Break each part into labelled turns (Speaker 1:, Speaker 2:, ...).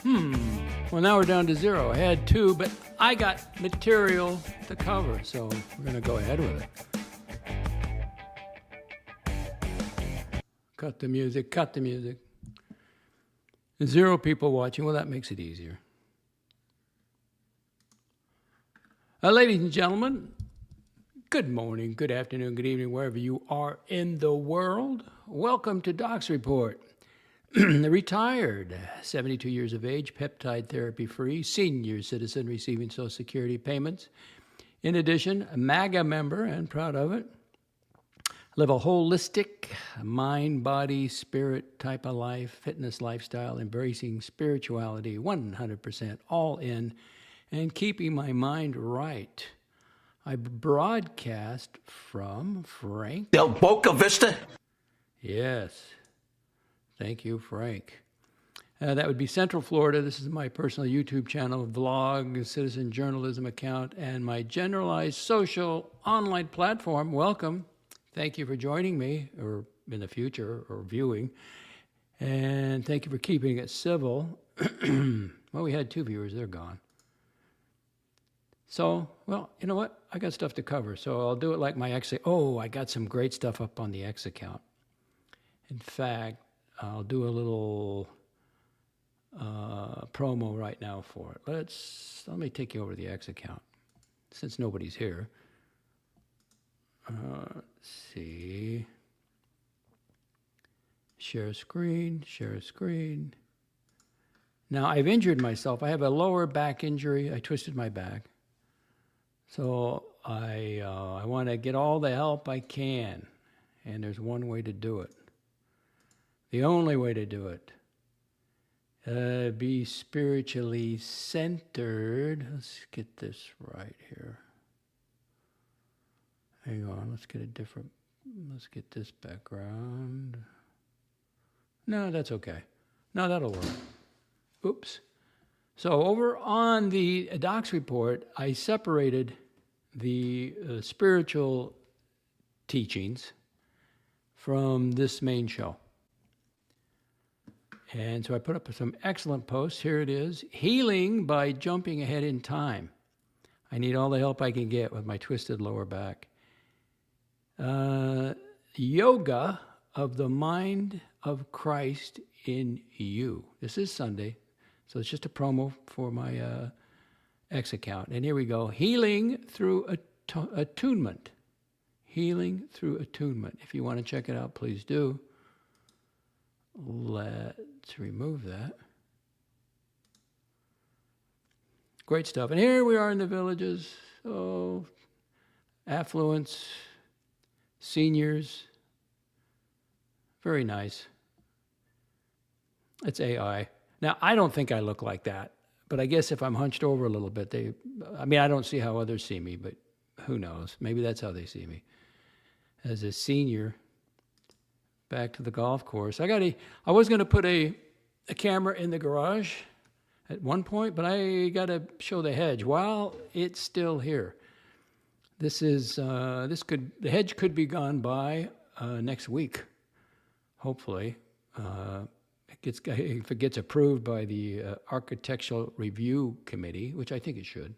Speaker 1: Well, now we're down to 0. I had 2, but I got material to cover, so we're going to go ahead with it. Cut the music, cut the music. 0 people watching, well, that makes it easier. Ladies and gentlemen, good morning, good afternoon, good evening, wherever you are in the world. Welcome to DOXX Report. The retired, 72 years of age, peptide therapy-free, senior citizen receiving Social Security payments. In addition, a MAGA member, and proud of it. Live a holistic, mind, body, spirit type of life, fitness lifestyle, embracing spirituality, 100% all in, and keeping my mind right. I broadcast from Frank.
Speaker 2: Del Boca Vista?
Speaker 1: Yes. Thank you, Frank. That would be Central Florida. This is my personal YouTube channel, vlog, citizen journalism account, and my generalized social online platform. Welcome. Thank you for joining me, or in the future, or viewing. And thank you for keeping it civil. Well, we had 2 viewers. They're gone. So, well, you know what? I got stuff to cover, so I'll do it like my X. Oh, I got some great stuff up on the X account. In fact, I'll do a little promo right now for it. Let me take you over to the X account, since nobody's here. Let's see. Share screen, share screen. Now, I've injured myself. I have a lower back injury. I twisted my back. So I want to get all the help I can, and there's one way to do it. The only way to do it. Be spiritually centered. Let's get this right here. Hang on, let's get this background. No, that's okay. No, that'll work. Oops. So over on the DOXX Report, I separated the spiritual teachings from this main show. And so I put up some excellent posts. Here it is. Healing by jumping ahead in time. I need all the help I can get with my twisted lower back. Yoga of the mind of Christ in you. This is Sunday. So it's just a promo for my X account. And here we go. Healing through attunement. Healing through attunement. If you want to check it out, please do. Let's remove that. Great stuff. And here we are in the villages. Oh, affluence, seniors. Very nice. It's AI. Now, I don't think I look like that, but I guess if I'm hunched over a little bit, I don't see how others see me, but who knows? Maybe that's how they see me. As a senior, back to the golf course. I was going to put a camera in the garage at one point, but I got to show the hedge while it's still here. The hedge could be gone by next week, hopefully. If it gets approved by the Architectural Review Committee, which I think it should.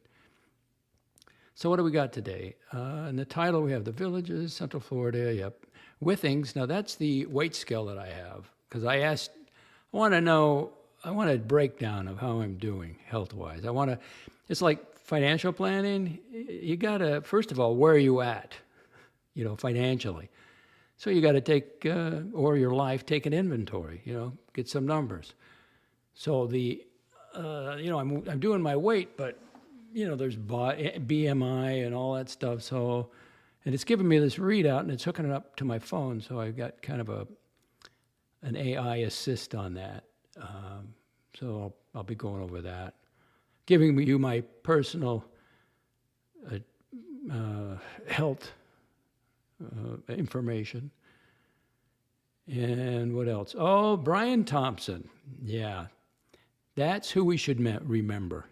Speaker 1: So what do we got today? In the title, we have the villages, Central Florida, yep. WITHINGS, now that's the weight scale that I have, because I want a breakdown of how I'm doing health-wise. It's like financial planning. You got to, first of all, where are you at, financially? So you got to take, or your life, take an inventory, get some numbers. So I'm doing my weight, but, there's BMI and all that stuff. So, and it's giving me this readout, and it's hooking it up to my phone. So I've got kind of an AI assist on that. So I'll be going over that, giving you my personal health information. And what else? Oh, Brian Thompson. Yeah, that's who we should remember.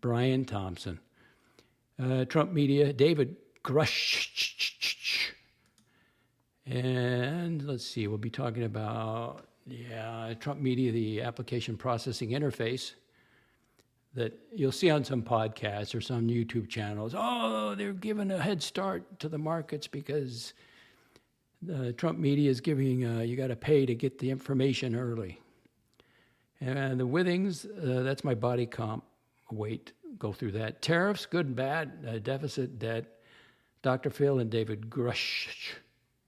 Speaker 1: Brian Thompson. Trump media, David Grusch. And let's see, we'll be talking about Yeah, Trump Media, the application processing interface that you'll see on some podcasts or some YouTube channels. Oh, they're giving a head start to the markets because Trump Media is giving, you got to pay to get the information early. And the Withings, that's my body comp weight, go through that. Tariffs, good and bad, deficit, debt, Dr. Phil and David Grusch.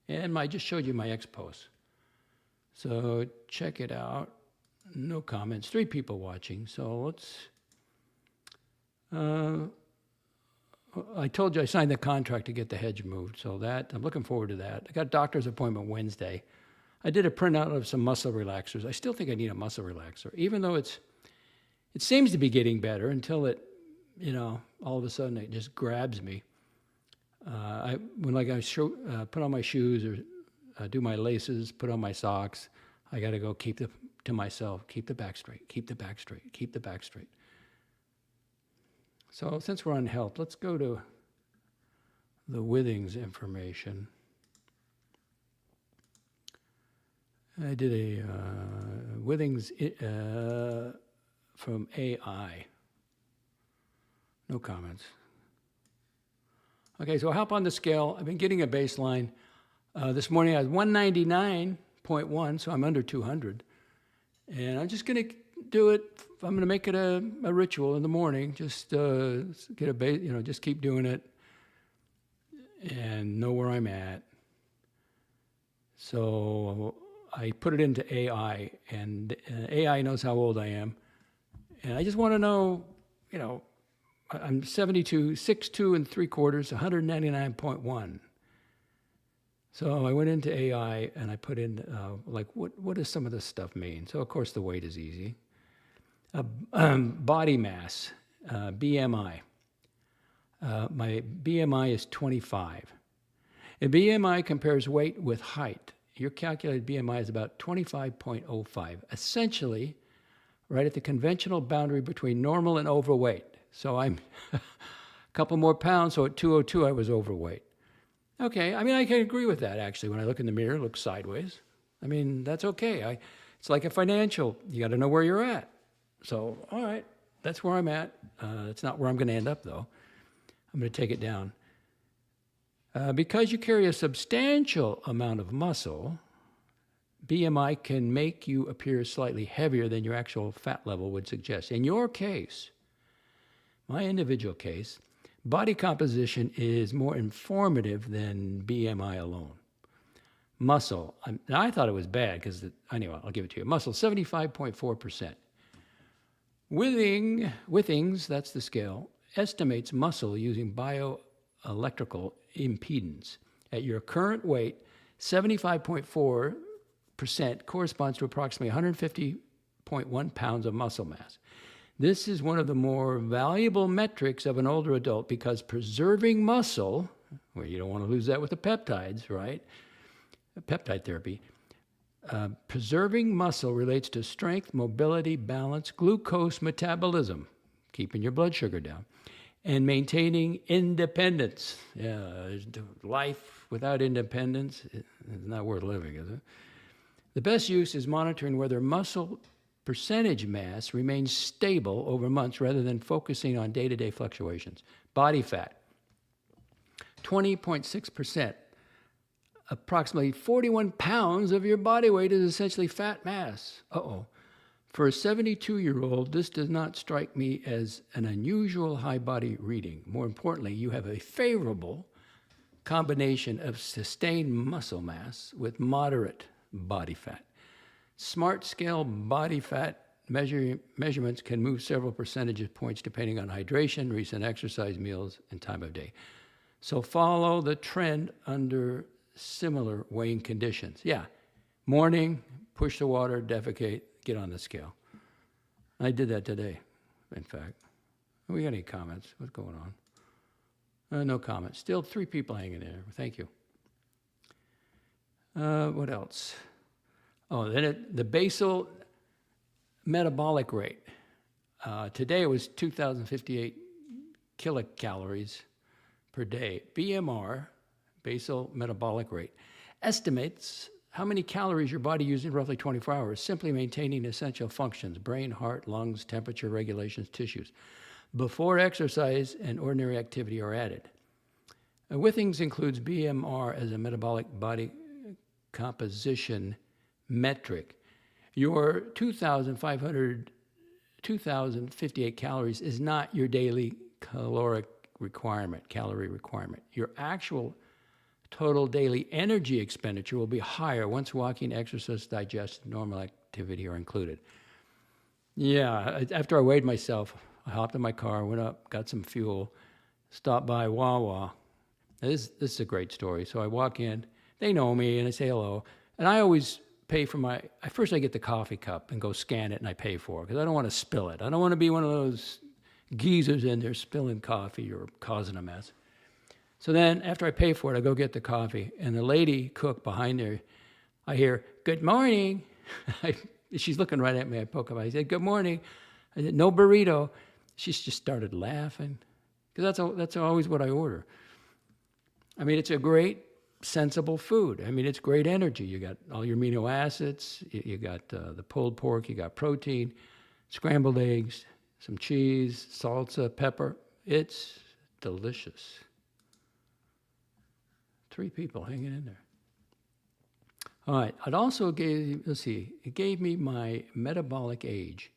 Speaker 1: And I just showed you my X-Post. So check it out. No comments, 3 people watching. So let's, I told you I signed the contract to get the hedge moved. So that, I'm looking forward to that. I got a doctor's appointment Wednesday. I did a printout of some muscle relaxers. I still think I need a muscle relaxer, even though it seems to be getting better until it, all of a sudden it just grabs me. When I put on my shoes or do my laces, put on my socks, I got to go keep the back straight, keep the back straight, keep the back straight. So since we're on health, let's go to the Withings information. I did a Withings from AI. No comments. Okay, so hop on the scale. I've been getting a baseline. This morning I was 199.1, so I'm under 200. And I'm just going to do it. I'm going to make it a ritual in the morning. Just get a base, just keep doing it and know where I'm at. So I put it into AI, and AI knows how old I am. And I just want to know, I'm 72, 6'2 and 3/4, 199.1. So I went into AI and I put in, what does some of this stuff mean? So, of course, the weight is easy. Body mass, BMI. My BMI is 25. A BMI compares weight with height. Your calculated BMI is about 25.05, essentially right at the conventional boundary between normal and overweight. So I'm a couple more pounds, so at 202 I was overweight. Okay, I can agree with that, actually. When I look in the mirror, look sideways. That's okay. It's like a financial, you got to know where you're at. So, all right, that's where I'm at. It's not where I'm going to end up, though. I'm going to take it down. Because you carry a substantial amount of muscle, BMI can make you appear slightly heavier than your actual fat level would suggest. In your case, my individual case, body composition is more informative than BMI alone. Muscle, I thought it was bad because, anyway, I'll give it to you. Muscle, 75.4%. Withings, that's the scale, estimates muscle using bioelectrical impedance. At your current weight, 75.4% corresponds to approximately 150.1 pounds of muscle mass. This is one of the more valuable metrics of an older adult because preserving muscle, well, you don't want to lose that with the peptides, right? Peptide therapy. Preserving muscle relates to strength, mobility, balance, glucose metabolism, keeping your blood sugar down, and maintaining independence. Yeah, life without independence is not worth living, is it? The best use is monitoring whether muscle percentage mass remains stable over months rather than focusing on day-to-day fluctuations. Body fat, 20.6%. Approximately 41 pounds of your body weight is essentially fat mass. Uh-oh. For a 72-year-old, this does not strike me as an unusual high body reading. More importantly, you have a favorable combination of sustained muscle mass with moderate body fat. Smart scale body fat measurements can move several percentage points depending on hydration, recent exercise, meals, and time of day. So follow the trend under similar weighing conditions. Yeah, morning, push the water, defecate, get on the scale. I did that today, in fact. We got any comments? What's going on? No comments. Still 3 people hanging there. Thank you. What else? Oh, then the basal metabolic rate. Today it was 2,058 kilocalories per day. BMR, basal metabolic rate, estimates how many calories your body uses in roughly 24 hours, simply maintaining essential functions, brain, heart, lungs, temperature regulations, tissues, before exercise and ordinary activity are added. Withings includes BMR as a metabolic body composition metric. Your 2,058 calories is not your daily calorie requirement. Your actual total daily energy expenditure will be higher once walking, exercise, digestion, normal activity are included. Yeah, after I weighed myself, I hopped in my car, went up, got some fuel, stopped by Wawa. Now this is a great story. So I walk in, they know me, and I say hello. And I always pay for first I get the coffee cup and go scan it and I pay for it because I don't want to spill it. I don't want to be one of those geezers in there spilling coffee or causing a mess. So then after I pay for it, I go get the coffee, and the lady cook behind there, I hear, "Good morning." She's looking right at me. I poke up. I said, "Good morning." I said, "No burrito." She just started laughing because that's always what I order. I mean, it's a great, sensible food. I mean, it's great energy. You got all your amino acids. You got the pulled pork. You got protein, scrambled eggs, some cheese, salsa, pepper. It's delicious. 3 people hanging in there. All right. It also it gave me my metabolic age.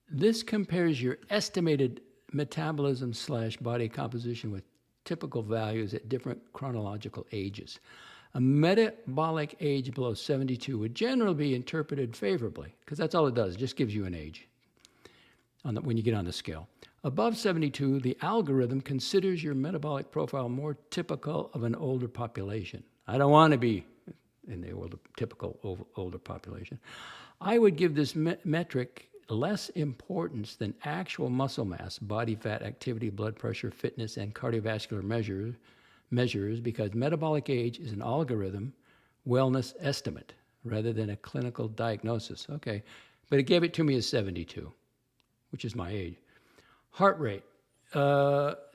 Speaker 1: This compares your estimated metabolism / body composition with typical values at different chronological ages. A metabolic age below 72 would generally be interpreted favorably, because that's all it does. It just gives you an age when you get on the scale. Above 72, the algorithm considers your metabolic profile more typical of an older population. I don't want to be in the typical older population. I would give this metric less importance than actual muscle mass, body fat, activity, blood pressure, fitness, and cardiovascular measures because metabolic age is an algorithm wellness estimate rather than a clinical diagnosis. Okay, but it gave it to me as 72, which is my age. Heart rate.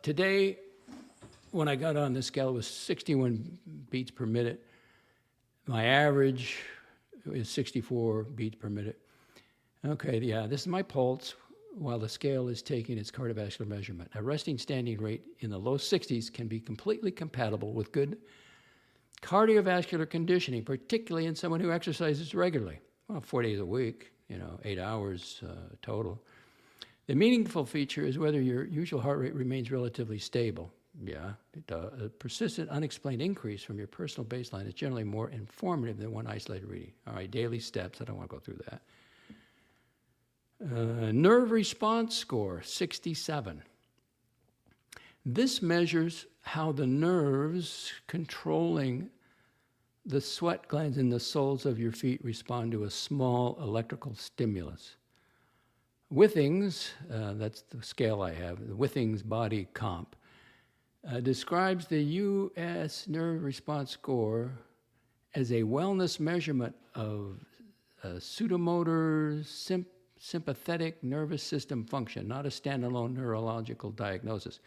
Speaker 1: Today, when I got on the scale, it was 61 beats per minute. My average is 64 beats per minute. Okay, yeah, this is my pulse while the scale is taking its cardiovascular measurement. A resting standing rate in the low 60s can be completely compatible with good cardiovascular conditioning, particularly in someone who exercises regularly. Well, 4 days a week, 8 hours total. The meaningful feature is whether your usual heart rate remains relatively stable. Yeah, it does. A persistent, unexplained increase from your personal baseline is generally more informative than one isolated reading. All right, daily steps. I don't want to go through that. Nerve response score, 67. This measures how the nerves controlling the sweat glands in the soles of your feet respond to a small electrical stimulus. Withings, that's the scale I have, the Withings body comp, describes the U.S. nerve response score as a wellness measurement of pseudomotor sympathetic nervous system function, not a standalone neurological diagnosis.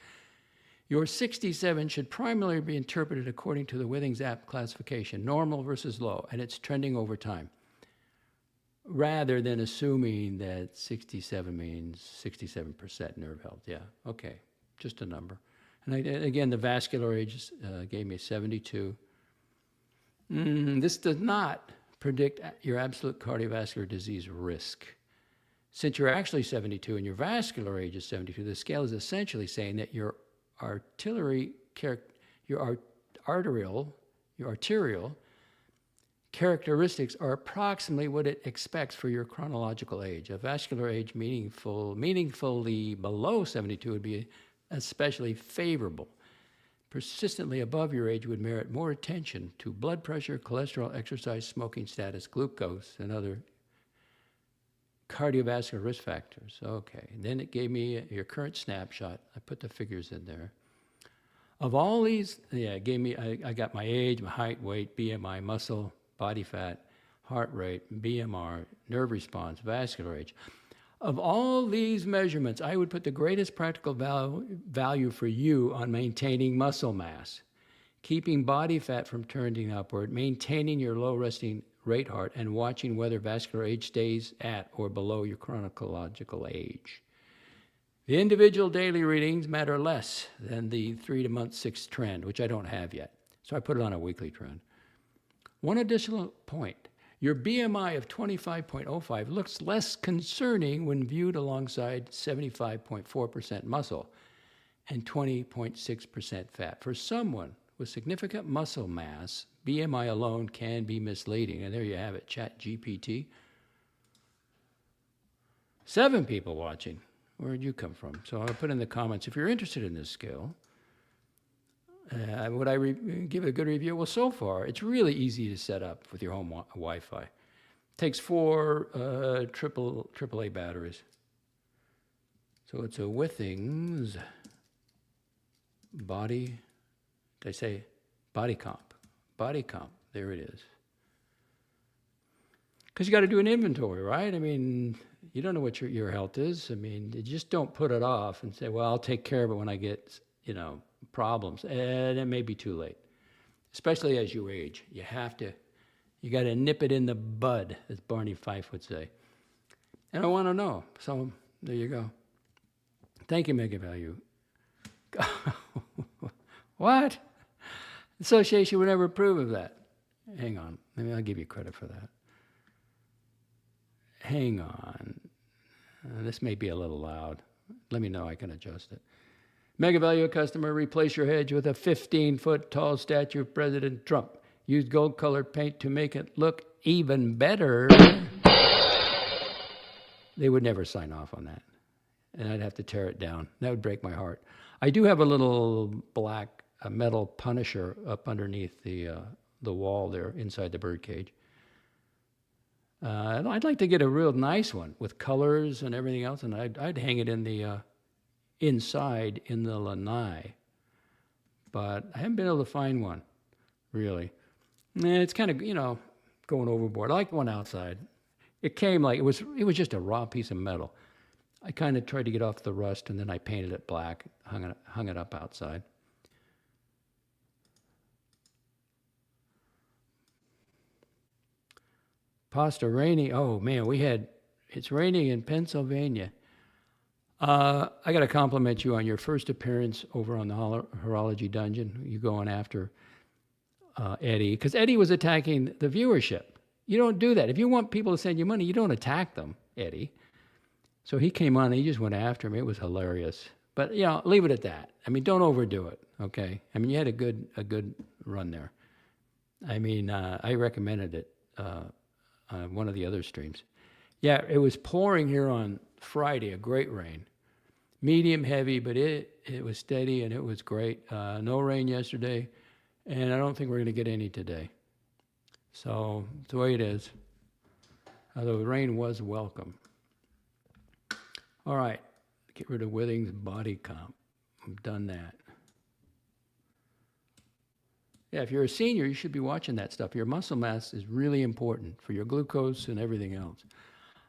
Speaker 1: Your 67 should primarily be interpreted according to the Withings app classification, normal versus low, and it's trending over time, rather than assuming that 67 means 67% nerve health. Yeah, okay, just a number. And again, the vascular age gave me 72. This does not predict your absolute cardiovascular disease risk. Since you're actually 72 and your vascular age is 72, the scale is essentially saying that your arterial characteristics are approximately what it expects for your chronological age. A vascular age meaningfully below 72 would be especially favorable. Persistently above your age would merit more attention to blood pressure, cholesterol, exercise, smoking status, glucose, and other cardiovascular risk factors. Okay, then it gave me your current snapshot. I put the figures in there. Of all these, it gave me, I got my age, my height, weight, BMI, muscle, body fat, heart rate, BMR, nerve response, vascular age. Of all these measurements, I would put the greatest practical value for you on maintaining muscle mass. keeping body fat from turning upward, maintaining your low resting rate heart, and watching whether vascular age stays at or below your chronological age. The individual daily readings matter less than the 3-month 6 trend, which I don't have yet. So I put it on a weekly trend. One additional point. Your BMI of 25.05 looks less concerning when viewed alongside 75.4% muscle and 20.6% fat. For someone with significant muscle mass, BMI alone can be misleading. And there you have it, ChatGPT. 7 people watching. Where did you come from? So I'll put in the comments if you're interested in this scale. Would I give it a good review? Well, so far, it's really easy to set up with your home Wi-Fi. It takes 4 AAA batteries. So it's a Withings body, did I say body comp? Body comp, there it is. Because you got to do an inventory, right? I mean, you don't know what your health is. I mean, you just don't put it off and say, well, I'll take care of it when I get, problems. And it may be too late, especially as you age. You got to nip it in the bud, as Barney Fife would say. And I want to know. So there you go. Thank you, Mega Value. What? The association would never approve of that. Hang on. Maybe I'll give you credit for that. Hang on. This may be a little loud. Let me know. I can adjust it. Mega Value customer, replace your hedge with a 15-foot tall statue of President Trump. Use gold-colored paint to make it look even better. They would never sign off on that. And I'd have to tear it down. That would break my heart. I do have a little black metal Punisher up underneath the wall there inside the bird cage. I'd like to get a real nice one with colors and everything else, and I'd hang it in the inside in the lanai. But I haven't been able to find one, really. It's kind of, going overboard. I like one outside. It came like, it was just a raw piece of metal. I kind of tried to get off the rust, and then I painted it black, hung it up outside. Pasta rainy. Oh man, it's raining in Pennsylvania. I got to compliment you on your first appearance over on the Horology Dungeon. You going after Eddie, because Eddie was attacking the viewership. You don't do that. If you want people to send you money, you don't attack them, Eddie. So he came on and he just went after him. It was hilarious. But leave it at that. I mean, don't overdo it. Okay. I mean, you had a good run there. I mean, I recommended it. One of the other streams. Yeah, it was pouring here on Friday, a great rain. Medium heavy, but it was steady and it was great. No rain yesterday, and I don't think we're going to get any today. So it's the way it is. Although the rain was welcome. All right, get rid of Withings body comp. I've done that. Yeah, if you're a senior, you should be watching that stuff. Your muscle mass is really important for your glucose and everything else.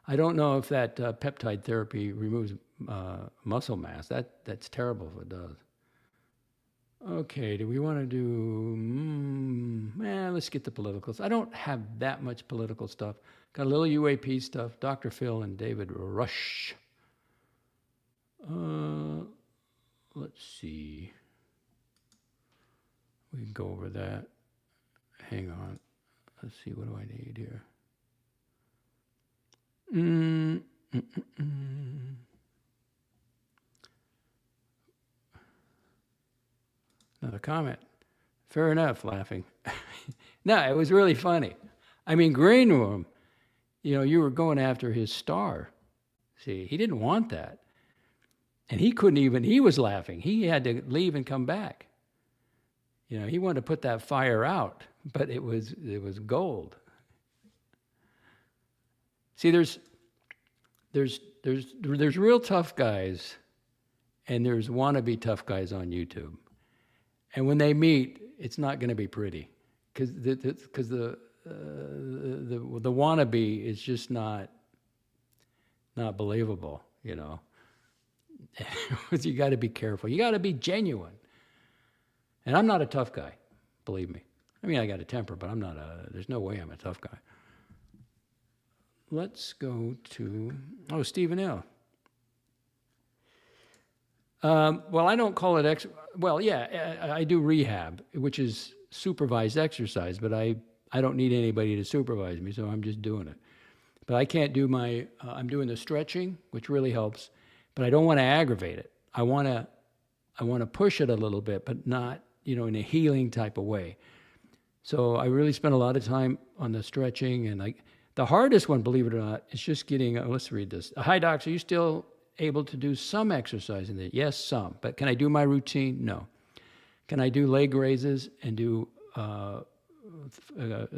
Speaker 1: I don't know if that peptide therapy removes muscle mass. That's terrible if it does. Okay, do we want to do... let's get the politicals. I don't have that much political stuff. Got a little UAP stuff. Dr. Phil and David Rush. Let's see. We can go over that. Hang on. Let's see, what do I need here? Another comment. Fair enough, laughing. No, it was really funny. I mean, Green Room, you were going after his star. See, he didn't want that. And he was laughing. He had to leave and come back. He wanted to put that fire out, but it was gold. See, there's real tough guys, and there's wannabe tough guys on YouTube. And when they meet, it's not going to be pretty, because the wannabe is just not believable. You got to be careful. You got to be genuine. And I'm not a tough guy. believe me. I mean, I got a temper, but I'm not there's no way I'm a tough guy. Let's go to, Stephen L. Well, I don't call it I do rehab, which is supervised exercise, but I don't need anybody to supervise me, so I'm just doing it. But I can't do I'm doing the stretching, which really helps, but I don't want to aggravate it. I want to push it a little bit, but not, in a healing type of way. So I really spend a lot of time on the stretching, and the hardest one, believe it or not, is just getting, let's read this. Hi, docs, are you still able to do some exercise in there? Yes, some. But can I do my routine? No. Can I do leg raises and do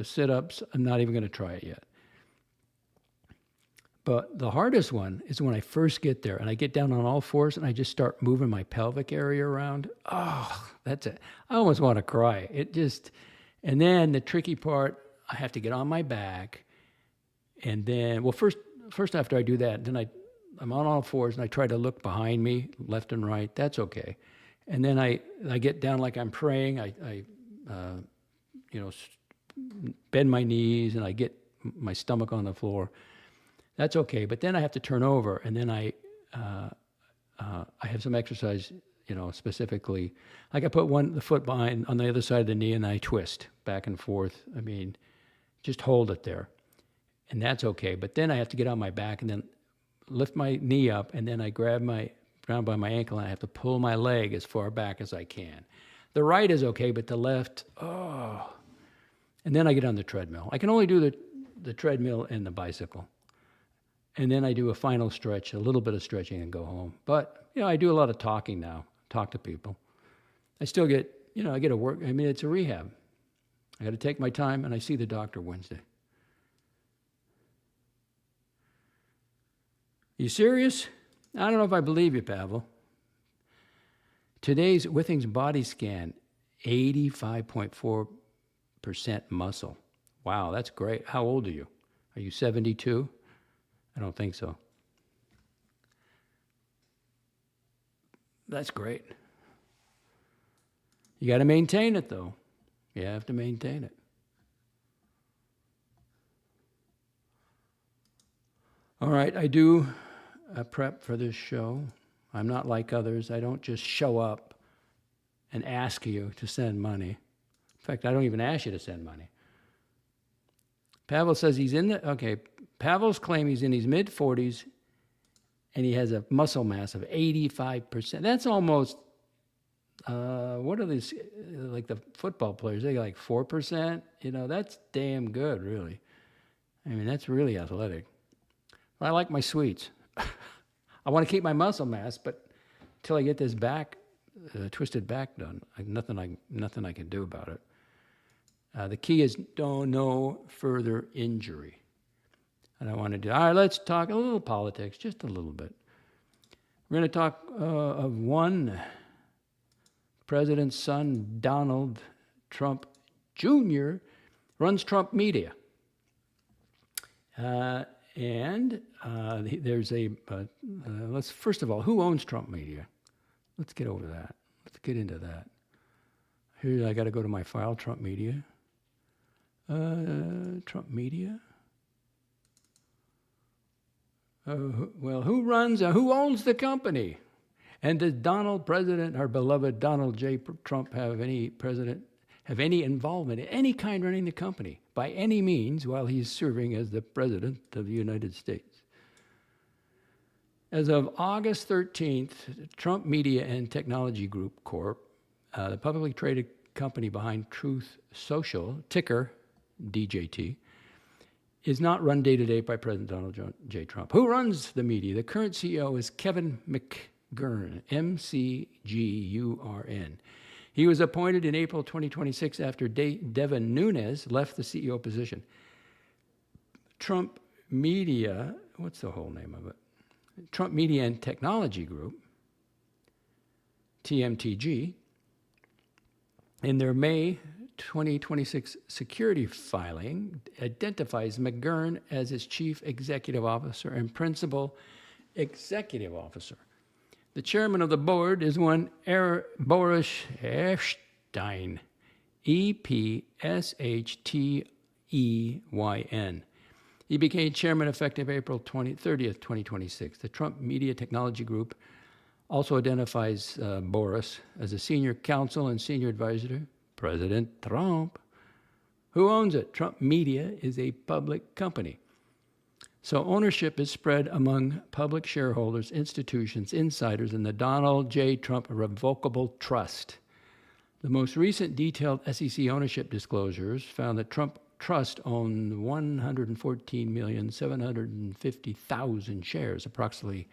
Speaker 1: sit-ups? I'm not even going to try it yet. But the hardest one is when I first get there and I get down on all fours and I just start moving my pelvic area around. Oh, that's it. I almost want to cry. And then the tricky part, I have to get on my back. And then, first after I do that, then I'm on all fours and I try to look behind me, left and right. That's okay. And then I get down like I'm praying. I bend my knees and I get my stomach on the floor. That's okay. But then I have to turn over, and then I have some exercise, specifically. Like I put the foot behind on the other side of the knee and I twist back and forth. I mean, just hold it there. And that's okay. But then I have to get on my back and then lift my knee up, and then I grab down by my ankle, and I have to pull my leg as far back as I can. The right is okay, but the left, And then I get on the treadmill. I can only do the treadmill and the bicycle. And then I do a final stretch, a little bit of stretching, and go home. But, I do a lot of talking now, talk to people. I still get, I get to work. I mean, it's a rehab. I got to take my time, and I see the doctor Wednesday. You serious? I don't know if I believe you, Pavel. Today's Withings body scan, 85.4% muscle. Wow, that's great. How old are you? Are you 72? I don't think so. That's great. You got to maintain it, though. You have to maintain it. All right, I do prep for this show. I'm not like others. I don't just show up and ask you to send money. In fact, I don't even ask you to send money. Pavel says Pavel's claim he's in his mid-40s and he has a muscle mass of 85%. That's almost, what are these, like the football players, they got like 4%. That's damn good, really. I mean, that's really athletic. I like my sweets. I want to keep my muscle mass, but until I get this twisted back done, nothing I can do about it. The key is no further injury. And I want to do, all right, let's talk a little politics, just a little bit. We're going to talk of one president's son, Donald Trump Jr., runs Trump Media. There's let's first of all, who owns Trump Media? Let's get over that. Let's get into that. Here, I got to go to my file, Trump Media. Trump Media. Who owns the company? And does our beloved Donald J. Trump have any involvement in any kind running the company by any means while he's serving as the President of the United States? As of August 13th, Trump Media and Technology Group Corp., the publicly traded company behind Truth Social, ticker DJT, is not run day-to-day by President Donald J. Trump. Who runs the media? The current CEO is Kevin McGurn, M-C-G-U-R-N. He was appointed in April 2026 after Devin Nunes left the CEO position. Trump Media, what's the whole name of it? Trump Media and Technology Group, TMTG, in their May 2026 security filing, identifies McGurn as its chief executive officer and principal executive officer. The chairman of the board is one Boris Epstein, EPSHTEYN. He became chairman effective April 30th, 2026. The Trump Media Technology Group also identifies Boris as a senior counsel and senior advisor to President Trump. Who owns it? Trump Media is a public company. So ownership is spread among public shareholders, institutions, insiders, and the Donald J. Trump Revocable Trust. The most recent detailed SEC ownership disclosures found that Trump Trust owned 114,750,000 shares, approximately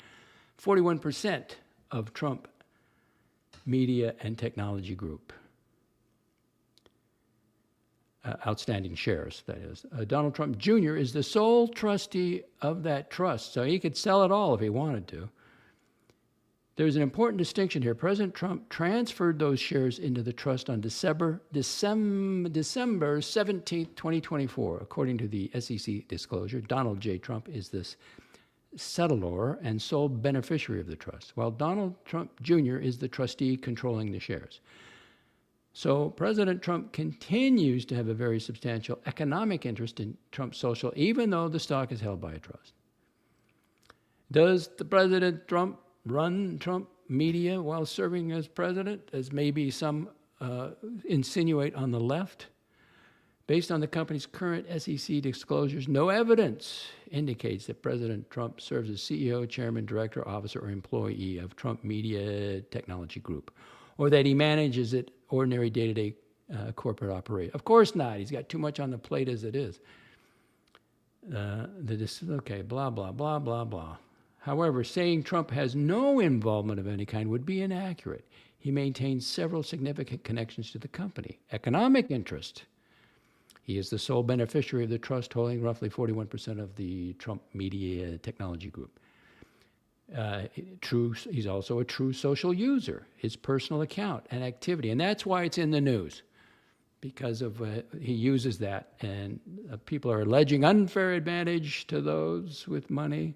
Speaker 1: 41% of Trump Media and Technology Group. Outstanding shares, that is. Donald Trump Jr. is the sole trustee of that trust, so he could sell it all if he wanted to. There's an important distinction here. President Trump transferred those shares into the trust on December 17th, 2024. According to the SEC disclosure, Donald J. Trump is this settlor and sole beneficiary of the trust, while Donald Trump Jr. is the trustee controlling the shares. So President Trump continues to have a very substantial economic interest in Trump Social, even though the stock is held by a trust. Does the President Trump run Trump Media while serving as president, as maybe some insinuate on the left? Based on the company's current SEC disclosures, no evidence indicates that President Trump serves as CEO, chairman, director, officer, or employee of Trump Media Technology Group, or that he manages it ordinary day-to-day corporate operation. Of course not. He's got too much on the plate as it is. Okay, blah, blah, blah, blah, blah. However, saying Trump has no involvement of any kind would be inaccurate. He maintains several significant connections to the company. Economic interest. He is the sole beneficiary of the trust, holding roughly 41% of the Trump Media Technology Group. He's also a true social user, his personal account and activity. And that's why it's in the news, because of he uses that. And people are alleging unfair advantage to those with money.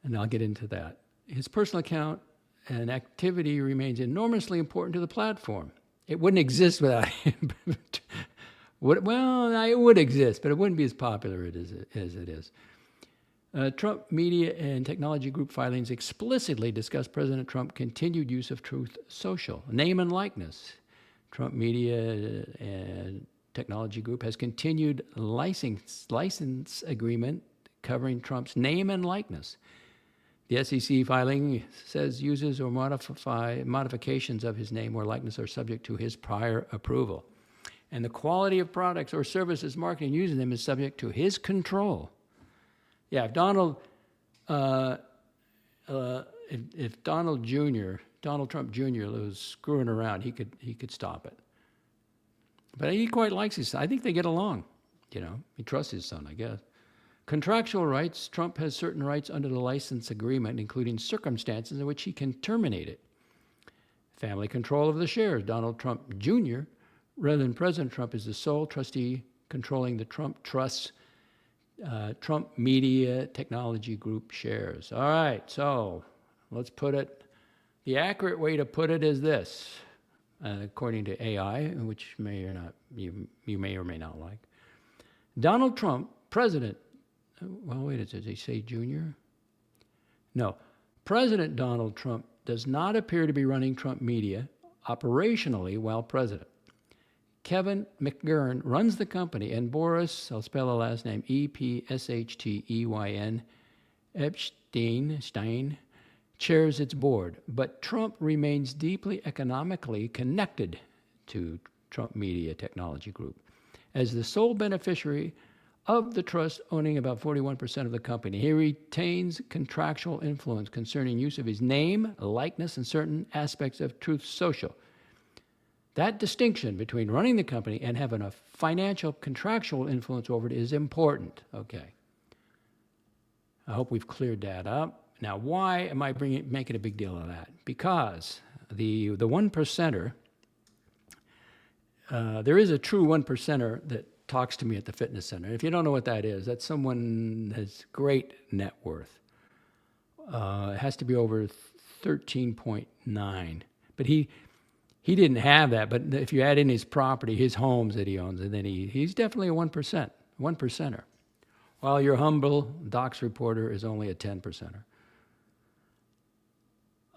Speaker 1: And I'll get into that. His personal account and activity remains enormously important to the platform. It wouldn't exist without him. Well, it would exist, but it wouldn't be as popular as it is. Trump Media and Technology Group filings explicitly discuss President Trump's continued use of Truth Social, name and likeness. Trump Media and Technology Group has continued license agreement covering Trump's name and likeness. The SEC filing says uses or modifications of his name or likeness are subject to his prior approval. And the quality of products or services marketing using them is subject to his control. Yeah, if Donald Trump Jr. was screwing around, he could stop it. But he quite likes his son. I think they get along. You know, he trusts his son, I guess. Contractual rights. Trump has certain rights under the license agreement, including circumstances in which he can terminate it. Family control of the shares. Donald Trump Jr., rather than President Trump, is the sole trustee controlling the Trump Trust's Trump Media Technology Group shares. All right, so let's put it, the accurate way to put it is this, according to AI, which may or not, you may or may not like. Donald Trump, President, well, wait, did he say Junior? No. President Donald Trump does not appear to be running Trump Media operationally while president. Kevin McGurn runs the company, and Boris, I'll spell the last name, EPSHTEYN, Epstein, chairs its board. But Trump remains deeply economically connected to Trump Media Technology Group. As the sole beneficiary of the trust owning about 41% of the company, he retains contractual influence concerning use of his name, likeness, and certain aspects of Truth Social. That distinction between running the company and having a financial contractual influence over it is important. Okay. I hope we've cleared that up. Now, why am I making a big deal of that? Because the one percenter, there is a true one percenter that talks to me at the fitness center. If you don't know what that is, that's someone that has great net worth. It has to be over 13.9. But he He didn't have that, but if you add in his property, his homes that he owns, and then he's definitely a 1%, 1%er. While your humble DOXX reporter is only a 10%er.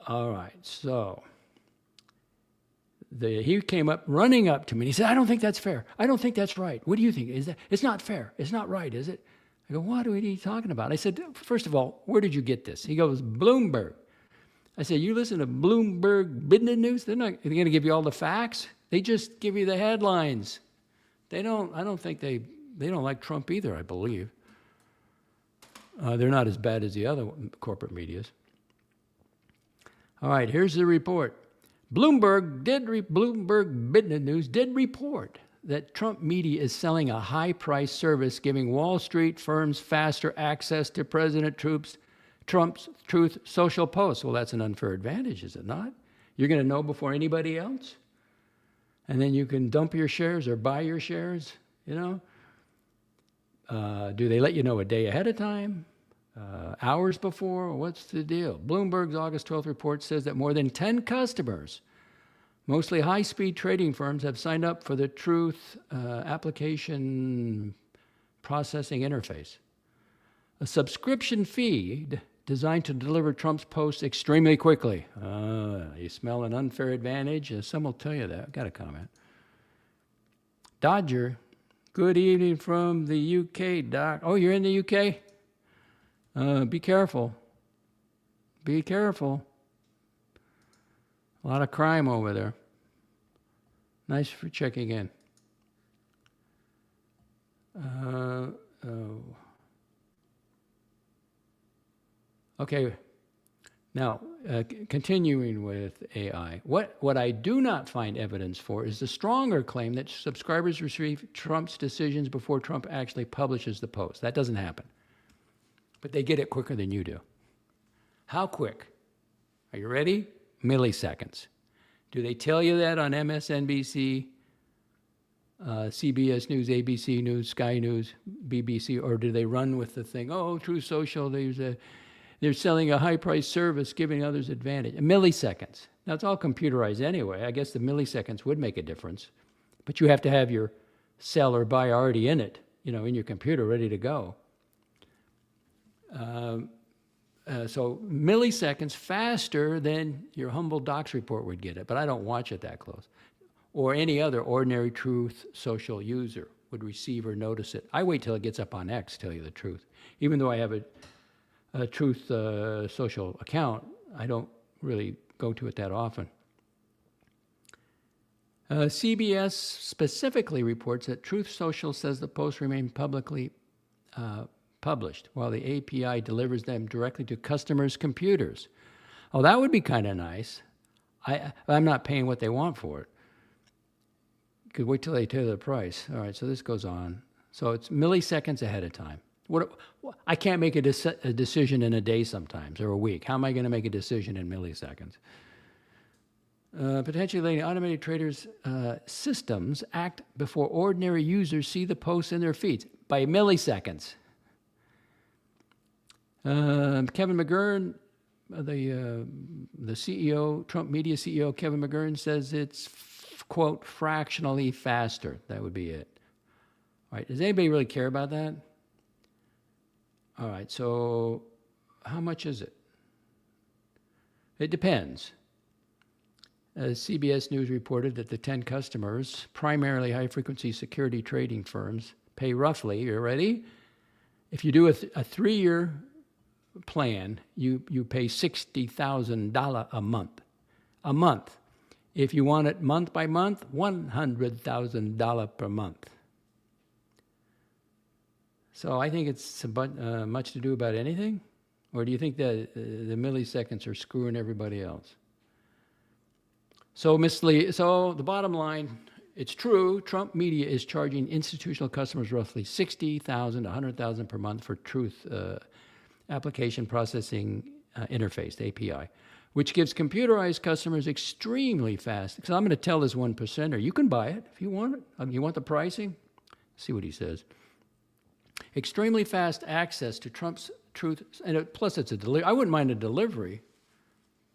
Speaker 1: All right, so he came up, running up to me, and he said, I don't think that's fair. I don't think that's right. What do you think? It's not fair. It's not right, is it? I go, what are you talking about? I said, first of all, where did you get this? He goes, Bloomberg. I said, you listen to Bloomberg business news? They're not going to give you all the facts. They just give you the headlines. I don't think they don't like Trump either, I believe. They're not as bad as the other corporate medias. All right, here's the report. Bloomberg Business News did report that Trump media is selling a high-priced service giving Wall Street firms faster access to President Trump's Truth Social posts. Well, that's an unfair advantage, is it not? You're going to know before anybody else? And then you can dump your shares or buy your shares, you know? Do they let you know a day ahead of time? Hours before? What's the deal? Bloomberg's August 12th report says that more than 10 customers, mostly high-speed trading firms, have signed up for the Truth application processing interface, a subscription feed designed to deliver Trump's posts extremely quickly. You smell an unfair advantage? Some will tell you that. I've got a comment. Dodger, good evening from the UK, Doc. Oh, you're in the UK? Be careful. Be careful. A lot of crime over there. Nice for checking in. Okay. Now, continuing with AI, what I do not find evidence for is the stronger claim that subscribers receive Trump's decisions before Trump actually publishes the post. That doesn't happen. But they get it quicker than you do. How quick? Are you ready? Milliseconds. Do they tell you that on MSNBC, CBS News, ABC News, Sky News, BBC, or do they run with the thing, oh, Truth Social, they're selling a high-priced service, giving others advantage? Milliseconds. Now, it's all computerized anyway. I guess the milliseconds would make a difference. But you have to have your sell or buy already in it, in your computer, ready to go. So milliseconds faster than your humble DOXX report would get it, but I don't watch it that close. Or any other ordinary Truth Social user would receive or notice it. I wait till it gets up on X, tell you the truth. Even though I have a Truth Social account, I don't really go to it that often. CBS specifically reports that Truth Social says the posts remain publicly published, while the API delivers them directly to customers' computers. Oh, that would be kind of nice. I'm not paying what they want for it. Could wait till they tell you the price. All right, so this goes on. So it's milliseconds ahead of time. I can't make a decision in a day sometimes, or a week. How am I going to make a decision in milliseconds? Potentially letting automated traders' systems act before ordinary users see the posts in their feeds by milliseconds. Kevin McGurn, the CEO, Trump media CEO, Kevin McGurn, says it's, quote, fractionally faster. That would be it. All right, does anybody really care about that? All right, so how much is it? It depends. CBS News reported that the 10 customers, primarily high-frequency security trading firms, pay roughly, you ready? If you do a 3-year plan, you pay $60,000 a month. A month. If you want it month by month, $100,000 per month. So I think it's much to do about anything? Or do you think that the milliseconds are screwing everybody else? So the bottom line, it's true, Trump media is charging institutional customers roughly $60,000 to $100,000 per month for Truth application processing interface, the API, which gives computerized customers extremely fast. Because I'm going to tell this 1%er, you can buy it if you want it. You want the pricing? See what he says. Extremely fast access to Trump's Truth, and plus it's a delivery. I wouldn't mind a delivery,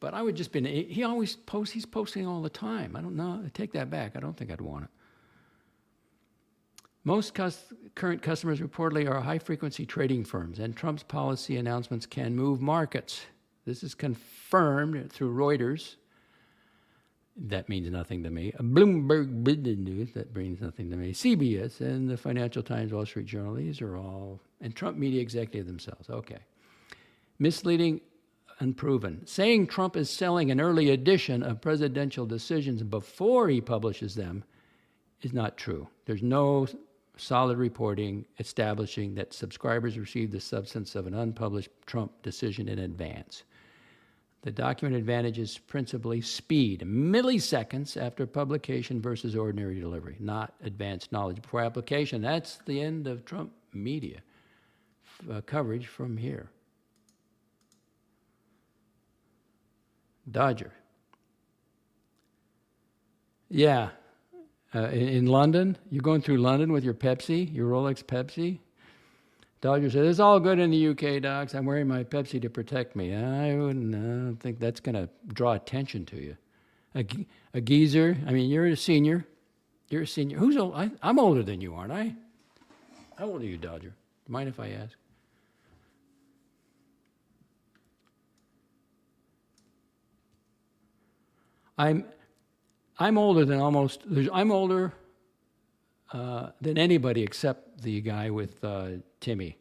Speaker 1: But I would just been, he always posts, he's posting all the time. I don't know, I take that back. I don't think I'd want it. Most current customers reportedly are high-frequency trading firms, and Trump's policy announcements can move markets. This is confirmed through Reuters. That means nothing to me. Bloomberg Business News, that means nothing to me. CBS and the Financial Times, Wall Street Journal, these are all, and Trump media executive themselves. Okay. Misleading, unproven. Saying Trump is selling an early edition of presidential decisions before he publishes them is not true. There's no solid reporting establishing that subscribers receive the substance of an unpublished Trump decision in advance. The document advantage is principally speed, milliseconds after publication versus ordinary delivery, not advanced knowledge before application. That's the end of Trump media coverage from here. Dodger. Yeah. In London, you're going through London with your Pepsi, your Rolex Pepsi. Dodger said, it's all good in the UK, Docs. I'm wearing my Pepsi to protect me. I don't think that's going to draw attention to you. A geezer, I mean, you're a senior. You're a senior. Who's old? I'm older than you, aren't I? How old are you, Dodger? Mind if I ask? I'm older than almost, I'm older than anybody except the guy with Timmy,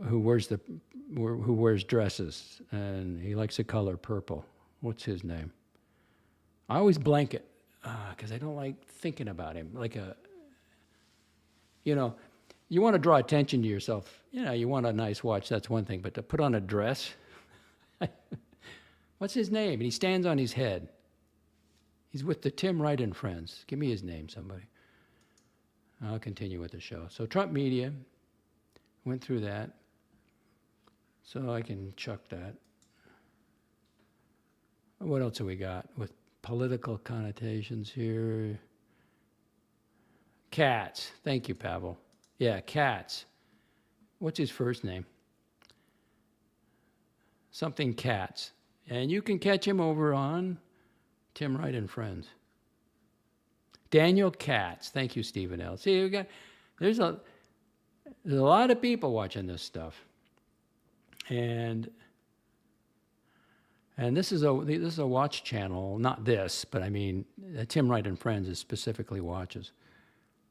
Speaker 1: who wears dresses, and he likes the color purple. What's his name? I always blank it because I don't like thinking about him. Like you want to draw attention to yourself. You want a nice watch, that's one thing, but to put on a dress, what's his name? And he stands on his head. He's with the Tim Wright and Friends. Give me his name, somebody. I'll continue with the show. So Trump media went through that. So I can chuck that. What else have we got with political connotations here? Katz. Thank you, Pavel. Yeah, Katz. What's his first name? Something Katz. And you can catch him over on Tim Wright and Friends. Daniel Katz. Thank you, Stephen L. See, there's a lot of people watching this stuff. And this is a watch channel, not this, but I mean, Tim Wright and Friends is specifically watches.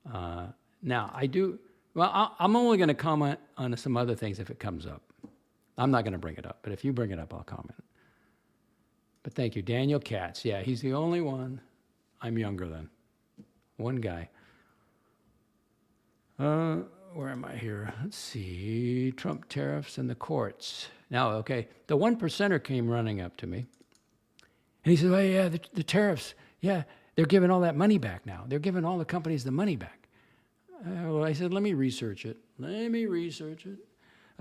Speaker 1: Now, I'm only going to comment on some other things if it comes up. I'm not going to bring it up, but if you bring it up, I'll comment. But thank you. Daniel Katz. Yeah, he's the only one I'm younger than. One guy. Where am I here? Let's see. Trump tariffs and the courts. Now, okay, the 1%er came running up to me. And he said, oh, yeah, the tariffs, yeah, they're giving all that money back now. They're giving all the companies the money back. Well, I said, let me research it.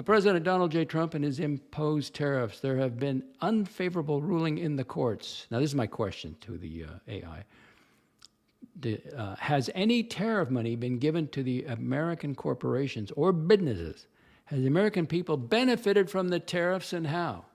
Speaker 1: President Donald J. Trump and his imposed tariffs, there have been unfavorable ruling in the courts. Now, this is my question to the AI. Has any tariff money been given to the American corporations or businesses? Has the American people benefited from the tariffs, and how?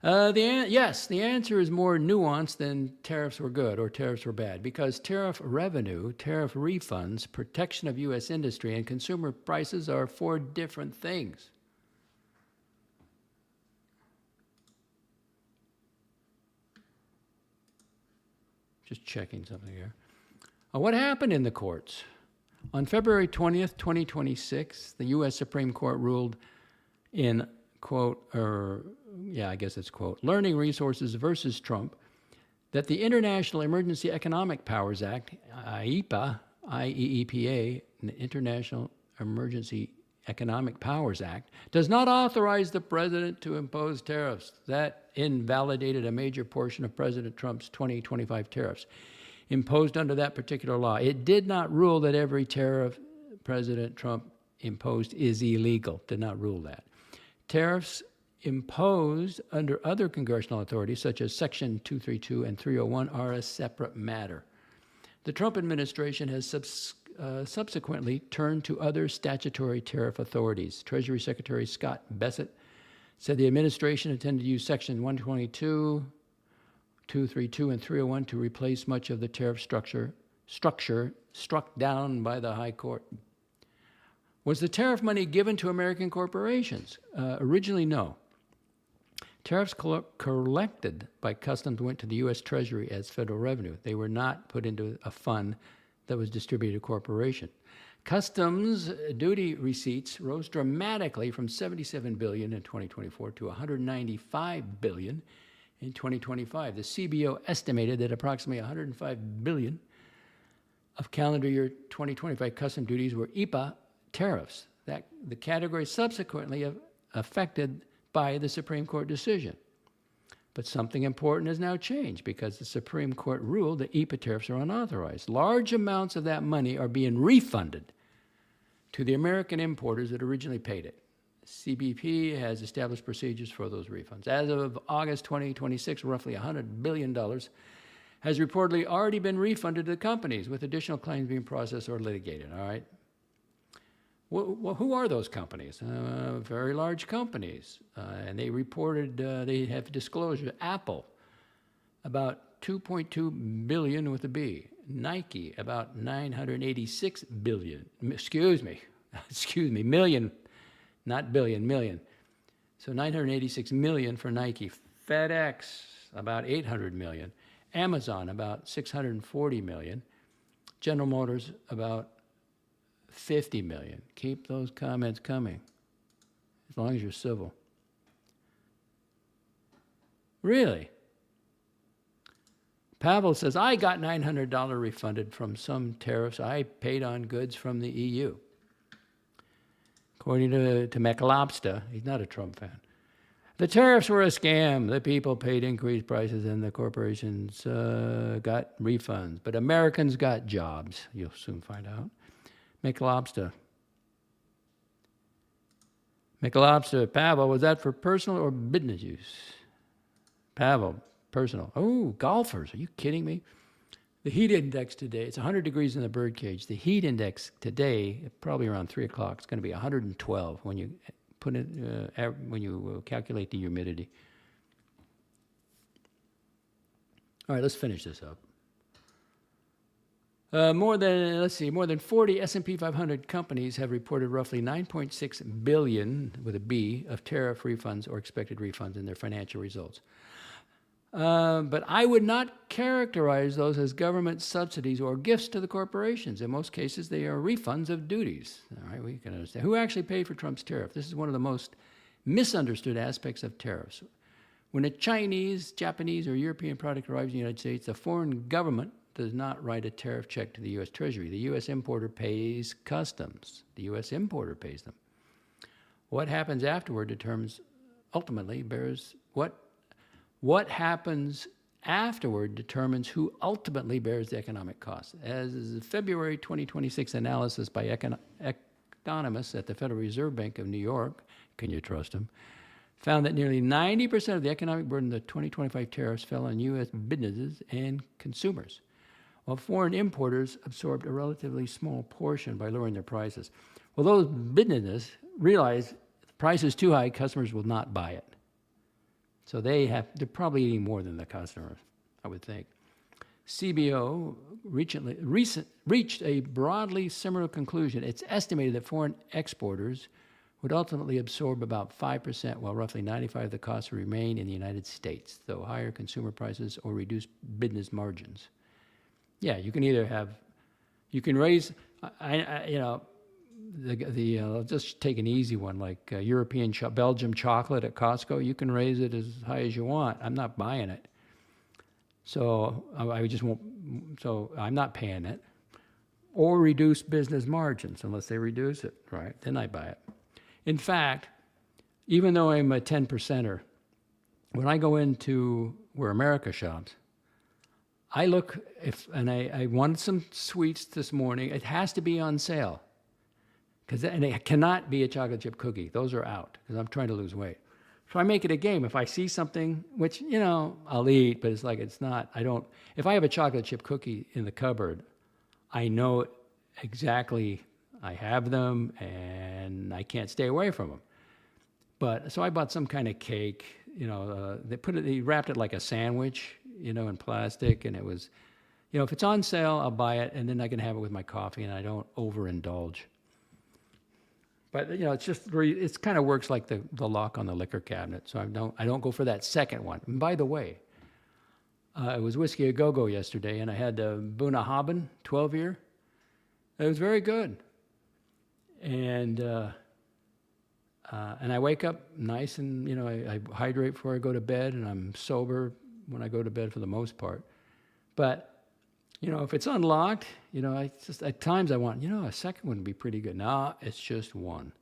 Speaker 1: Yes, the answer is more nuanced than tariffs were good or tariffs were bad, because tariff revenue, tariff refunds, protection of U.S. industry, and consumer prices are four different things. Just checking something here. What happened in the courts? On February 20th, 2026, the U.S. Supreme Court ruled in, quote, I guess it's quote, Learning Resources versus Trump, that the International Emergency Economic Powers Act, IEEPA, IEEPA, the International Emergency Economic Powers Act, does not authorize the president to impose tariffs. That invalidated a major portion of President Trump's 2025 tariffs imposed under that particular law. It did not rule that every tariff President Trump imposed is illegal. Did not rule that. Tariffs imposed under other congressional authorities, such as Section 232 and 301, are a separate matter. The Trump administration has subsequently turned to other statutory tariff authorities. Treasury Secretary Scott Bessent Said the administration intended to use Section 122, 232, and 301 to replace much of the tariff structure struck down by the High Court. Was the tariff money given to American corporations? Originally, no. Tariffs collected by customs went to the U.S. Treasury as federal revenue. They were not put into a fund that was distributed to corporation. Customs duty receipts rose dramatically from $77 billion in 2024 to $195 billion in 2025. The CBO estimated that approximately $105 billion of calendar year 2025 custom duties were EPA tariffs. That the category subsequently affected by the Supreme Court decision. But something important has now changed because the Supreme Court ruled that EPA tariffs are unauthorized. Large amounts of that money are being refunded to the American importers that originally paid it. CBP has established procedures for those refunds. As of August 2026, roughly $100 billion has reportedly already been refunded to the companies, with additional claims being processed or litigated, all right? Well, who are those companies? Very large companies. And they reported, they have disclosure. Apple, about $2.2 billion with a B. Nike, about $986 billion. Excuse me, million, not billion, million. So $986 million for Nike. FedEx, about $800 million. Amazon, about $640 million. General Motors, about $50 million. Keep those comments coming, as long as you're civil. Really? Pavel says, I got $900 refunded from some tariffs I paid on goods from the EU. According to McLobster, he's not a Trump fan. The tariffs were a scam. The people paid increased prices and the corporations got refunds. But Americans got jobs. You'll soon find out. McLobster, Pavel, was that for personal or business use? Pavel, personal. Oh, golfers, are you kidding me? The heat index today, it's 100 degrees in the birdcage. The heat index today, probably around 3 o'clock, it's going to be 112 when you put it, when you calculate the humidity. All right, let's finish this up. More than 40 S&P 500 companies have reported roughly $9.6 billion, with a B, of tariff refunds or expected refunds in their financial results. But I would not characterize those as government subsidies or gifts to the corporations. In most cases, they are refunds of duties. All right, we can understand. Who actually paid for Trump's tariff? This is one of the most misunderstood aspects of tariffs. When a Chinese, Japanese, or European product arrives in the United States, the foreign government does not write a tariff check to the U.S. Treasury. The U.S. importer pays customs. The U.S. importer pays them. What happens afterward determines, ultimately, bears what happens afterward determines who ultimately bears the economic costs. As is a February 2026 analysis by economists at the Federal Reserve Bank of New York, can you trust them, found that nearly 90% of the economic burden of the 2025 tariffs fell on U.S. businesses and consumers, while foreign importers absorbed a relatively small portion by lowering their prices. Well, those businesses realize the price is too high, customers will not buy it. So they're probably eating more than the customers, I would think. CBO reached a broadly similar conclusion. It's estimated that foreign exporters would ultimately absorb about 5%, while roughly 95% of the costs would remain in the United States, though higher consumer prices or reduced business margins. Yeah, you can either have, you can raise, I'll just take an easy one, like Belgium chocolate at Costco. You can raise it as high as you want. I'm not buying it. So I just won't, so I'm not paying it. Or reduce business margins, unless they reduce it, right? Then I buy it. In fact, even though I'm a 10%er, when I go into where America shops, I look, I wanted some sweets this morning. It has to be on sale. And it cannot be a chocolate chip cookie. Those are out, because I'm trying to lose weight. So I make it a game. If I see something, which, I'll eat, but it's like, if I have a chocolate chip cookie in the cupboard, I know exactly I have them and I can't stay away from them. But so I bought some kind of cake. They wrapped it like a sandwich, in plastic, and it was, if it's on sale, I'll buy it, and then I can have it with my coffee, and I don't overindulge. But it kind of works like the lock on the liquor cabinet. So I don't go for that second one. And by the way, it was Whiskey A Go-Go yesterday, and I had the Bunnahabhain 12-year. It was very good. And I wake up nice, and I hydrate before I go to bed, and I'm sober when I go to bed for the most part. But if it's unlocked, I just at times I want, a second one would be pretty good. No, it's just one.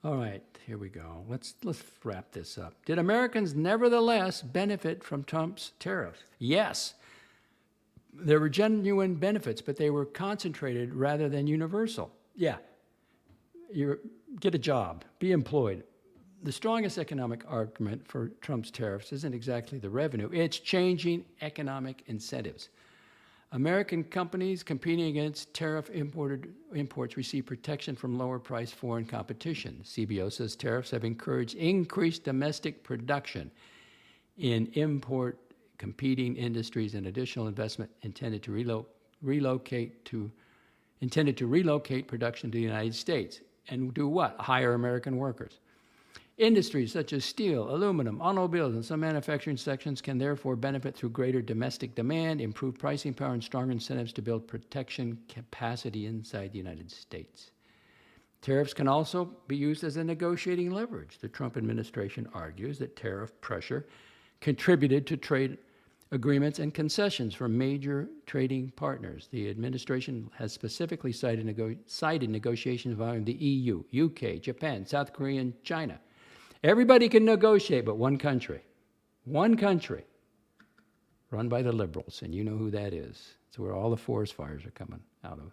Speaker 1: All right, here we go. Let's wrap this up. Did Americans nevertheless benefit from Trump's tariffs? Yes. There were genuine benefits, but they were concentrated rather than universal. Yeah. Get a job, be employed. The strongest economic argument for Trump's tariffs isn't exactly the revenue, it's changing economic incentives. American companies competing against tariff imports receive protection from lower-priced foreign competition. CBO says tariffs have encouraged increased domestic production in import competing industries and additional investment intended to relocate production to the United States. And do what? Hire American workers. Industries such as steel, aluminum, automobiles, and some manufacturing sections can therefore benefit through greater domestic demand, improved pricing power, and stronger incentives to build protection capacity inside the United States. Tariffs can also be used as a negotiating leverage. The Trump administration argues that tariff pressure contributed to trade agreements and concessions from major trading partners. The administration has specifically cited negotiations involving the EU, UK, Japan, South Korea, and China. Everybody can negotiate, but one country, run by the liberals, and you know who that is. It's where all the forest fires are coming out of.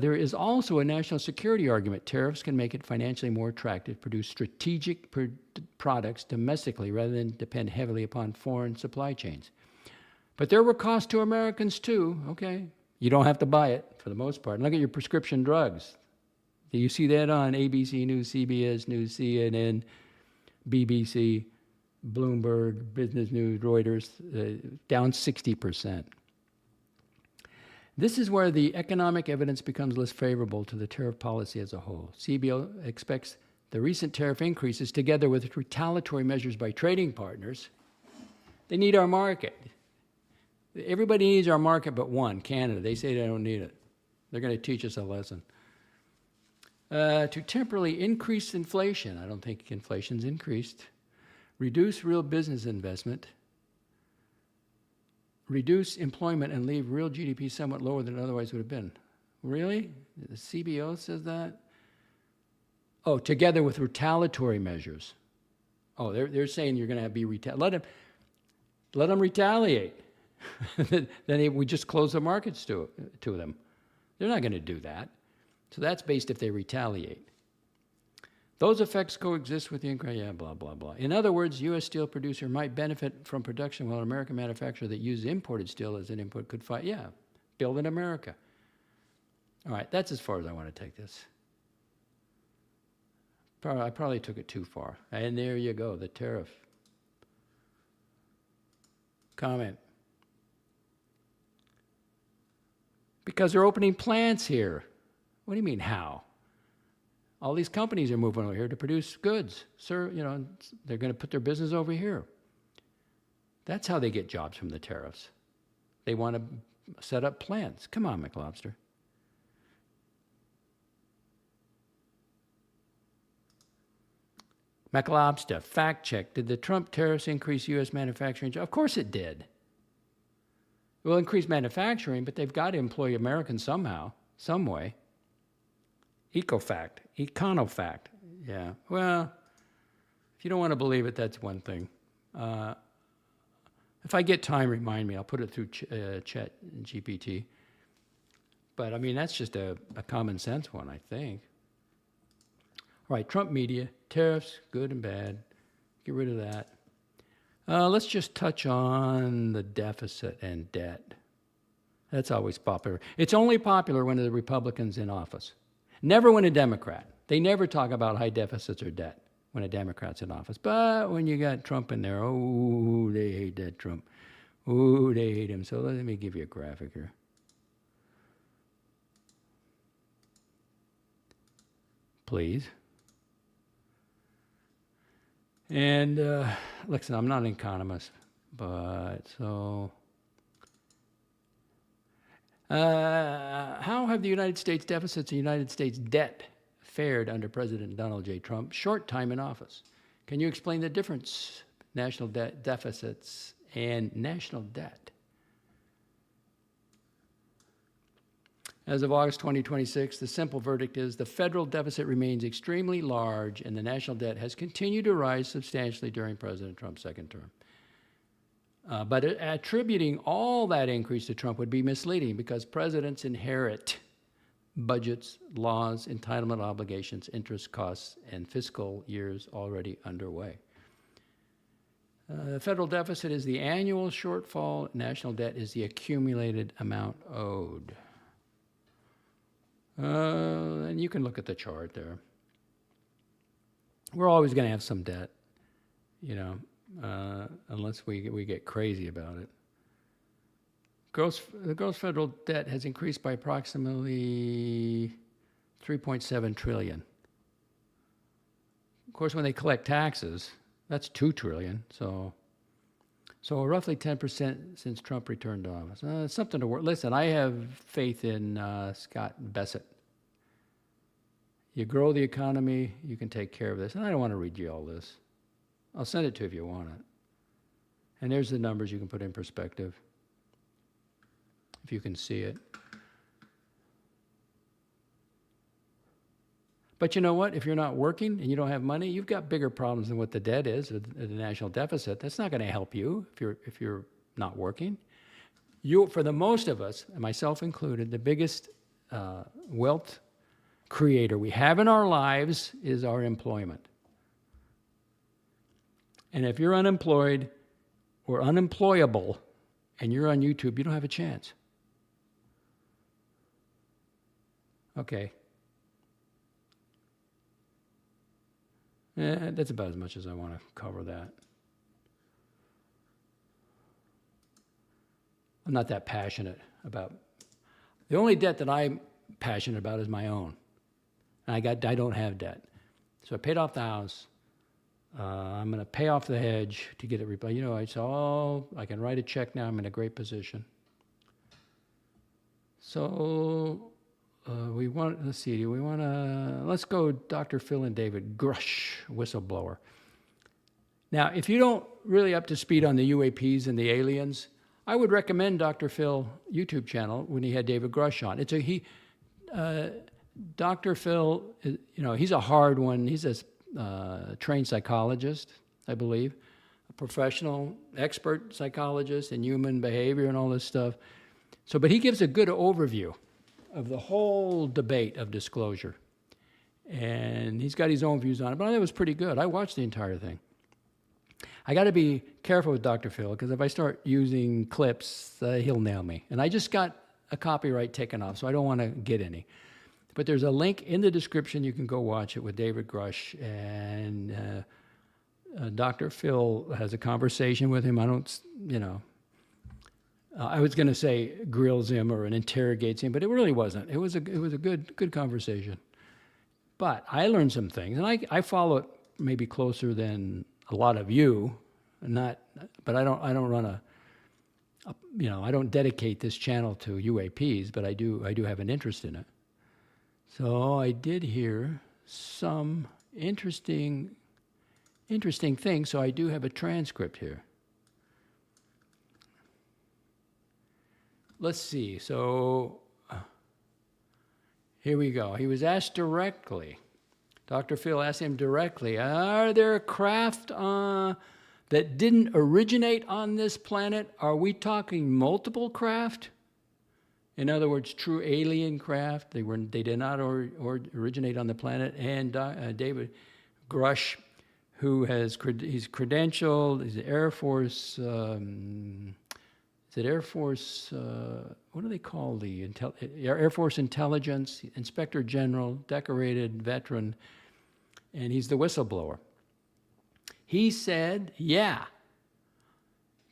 Speaker 1: There is also a national security argument. Tariffs can make it financially more attractive to produce strategic products domestically rather than depend heavily upon foreign supply chains. But there were costs to Americans too, okay? You don't have to buy it for the most part. And look at your prescription drugs. You see that on ABC News, CBS News, CNN, BBC, Bloomberg, Business News, Reuters, down 60%. This is where the economic evidence becomes less favorable to the tariff policy as a whole. CBO expects the recent tariff increases, together with retaliatory measures by trading partners, they need our market. Everybody needs our market but one, Canada. They say they don't need it. They're going to teach us a lesson. To temporarily increase inflation, I don't think inflation's increased, reduce real business investment, reduce employment, and leave real GDP somewhat lower than it otherwise would have been. Really? The CBO says that? Oh, together with retaliatory measures. Oh, they're saying you're going to be let them retaliate. Then we just close the markets to them. They're not going to do that. So that's based if they retaliate. Those effects coexist with the blah, blah, blah. In other words, U.S. steel producer might benefit from production while an American manufacturer that uses imported steel as an input could fight, build in America. All right, that's as far as I want to take this. I probably took it too far. And there you go, the tariff. Comment. Because they're opening plants here. What do you mean, how? All these companies are moving over here to produce goods. Sir, they're going to put their business over here. That's how they get jobs from the tariffs. They want to set up plants. Come on, McLobster. McLobster, fact check. Did the Trump tariffs increase U.S. manufacturing? Of course it did. It will increase manufacturing, but they've got to employ Americans somehow, some way. Econofact. Yeah. Well, if you don't want to believe it, that's one thing. If I get time, remind me. I'll put it through Chat GPT. But, I mean, that's just a common sense one, I think. All right, Trump media, tariffs, good and bad. Get rid of that. Let's just touch on the deficit and debt. That's always popular. It's only popular when the Republican's in office. Never when a Democrat. They never talk about high deficits or debt when a Democrat's in office. But when you got Trump in there, oh, they hate that Trump. Oh, they hate him. So let me give you a graphic here. Please. And listen, I'm not an economist, but so how have the United States deficits and United States debt fared under President Donald J. Trump? Short time in office. Can you explain the difference, national debt deficits and national debt? As of August 2026, the simple verdict is the federal deficit remains extremely large and the national debt has continued to rise substantially during President Trump's second term. But attributing all that increase to Trump would be misleading because presidents inherit budgets, laws, entitlement obligations, interest costs, and fiscal years already underway. The federal deficit is the annual shortfall. National debt is the accumulated amount owed. And you can look at the chart there. We're always going to have some debt, you know, unless we get crazy about it. The gross federal debt has increased by approximately $3.7 trillion. Of course, when they collect taxes, that's $2 trillion. So roughly 10% since Trump returned to office. It's something to work. Listen, I have faith in Scott Bessent. You grow the economy, you can take care of this. And I don't want to read you all this. I'll send it to you if you want it. And there's the numbers you can put in perspective, if you can see it. But you know what? If you're not working and you don't have money, you've got bigger problems than what the debt is, or the national deficit. That's not going to help you if you're not working. For the most of us, and myself included, the biggest wealth creator we have in our lives is our employment. And if you're unemployed or unemployable and you're on YouTube, you don't have a chance. Okay. That's about as much as I want to cover that. I'm not that passionate about. The only debt that I'm passionate about is my own. And I don't have debt. So I paid off the house. I'm going to pay off the hedge to get it replaced. You know, I can write a check now. I'm in a great position. So let's go Dr. Phil and David Grusch, whistleblower. Now, if you don't really up to speed on the UAPs and the aliens, I would recommend Dr. Phil YouTube channel when he had David Grusch on. Dr. Phil, you know, he's a hard one. He's a trained psychologist, I believe, a professional, expert psychologist in human behavior and all this stuff. But he gives a good overview of the whole debate of disclosure. And he's got his own views on it, but I thought it was pretty good. I watched the entire thing. I got to be careful with Dr. Phil, because if I start using clips, he'll nail me. And I just got a copyright taken off, so I don't want to get any. But there's a link in the description. You can go watch it with David Grusch. And Dr. Phil has a conversation with him. I don't, you know, I was going to say grills him or interrogates him, but it really wasn't. It was a good conversation. But I learned some things, and I follow it maybe closer than a lot of you. But I don't run I don't dedicate this channel to UAPs, but I do have an interest in it. So I did hear some interesting things. So I do have a transcript here. Let's see. So here we go. He was asked directly. Dr. Phil asked him directly, are there craft that didn't originate on this planet? Are we talking multiple craft? In other words, true alien craft. They did not originate on the planet. And David Grusch, who he's credentialed, he's an Air Force is it Air Force, what do they call the Air Force Intelligence Inspector General, decorated veteran, and he's the whistleblower. He said, yeah,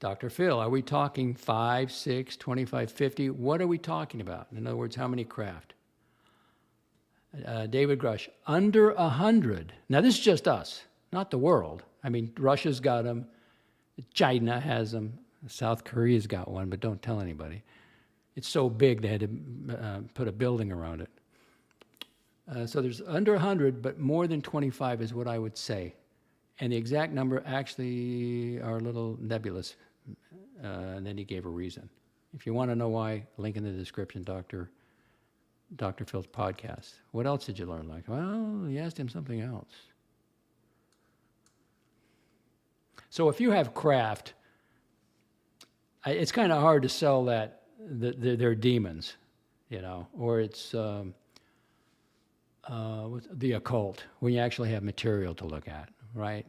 Speaker 1: Dr. Phil, are we talking 5, 6, 25, 50? What are we talking about? In other words, how many craft? David Grusch, under 100. Now, this is just us, not the world. I mean, Russia's got them. China has them. South Korea's got one, but don't tell anybody. It's so big they had to put a building around it. So there's under 100, but more than 25 is what I would say. And the exact number actually are a little nebulous. And then he gave a reason. If you want to know why, link in the description, Dr. Phil's podcast. What else did you learn? Like, well, he asked him something else. So if you have craft, it's kind of hard to sell that they're demons, you know, or it's the occult when you actually have material to look at, right?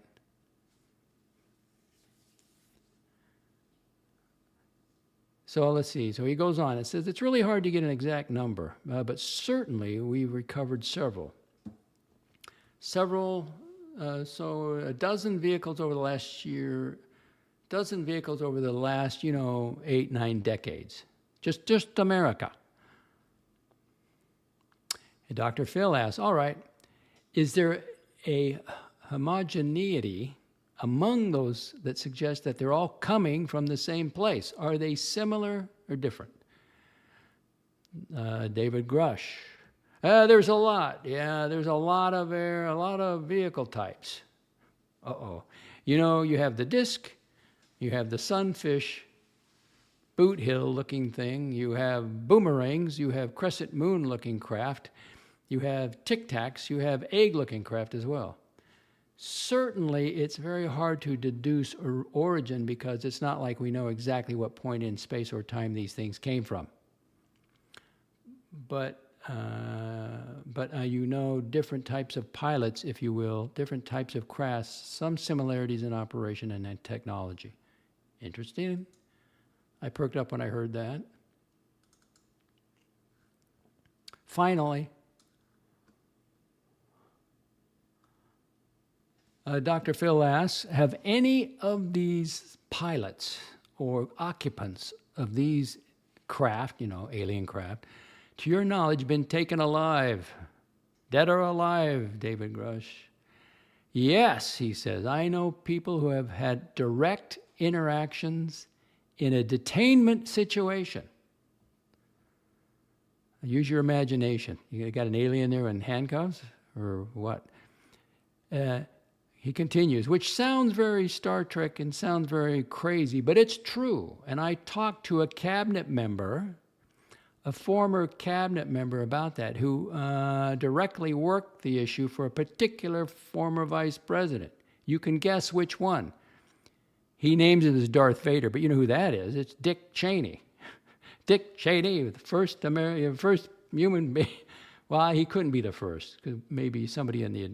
Speaker 1: So let's see. So he goes on. It says, it's really hard to get an exact number, but certainly we've recovered several. So a dozen vehicles over the last year, dozen vehicles over the last, 8, 9 decades. Just America. And Dr. Phil asks, all right, is there a homogeneity among those that suggest that they're all coming from the same place? Are they similar or different? David Grusch. There's a lot. Yeah, there's a lot of vehicle types. Uh-oh. You have the disc, you have the sunfish, boot hill looking thing, you have boomerangs, you have crescent moon looking craft, you have tic tacs, you have egg looking craft as well. Certainly, it's very hard to deduce origin because it's not like we know exactly what point in space or time these things came from. But different types of pilots, if you will, different types of crafts, some similarities in operation and in technology. Interesting. I perked up when I heard that. Finally, Dr. Phil asks, have any of these pilots or occupants of these craft, alien craft, to your knowledge, been taken alive? Dead or alive, David Grusch? Yes, he says, I know people who have had direct interactions in a detainment situation. Use your imagination. You got an alien there in handcuffs or what? He continues, which sounds very Star Trek and sounds very crazy, but it's true. And I talked to a cabinet member, a former cabinet member about that, who directly worked the issue for a particular former vice president. You can guess which one. He names it as Darth Vader, but you know who that is. It's Dick Cheney. Dick Cheney, the first human being. Well, he couldn't be the first, because maybe somebody in the...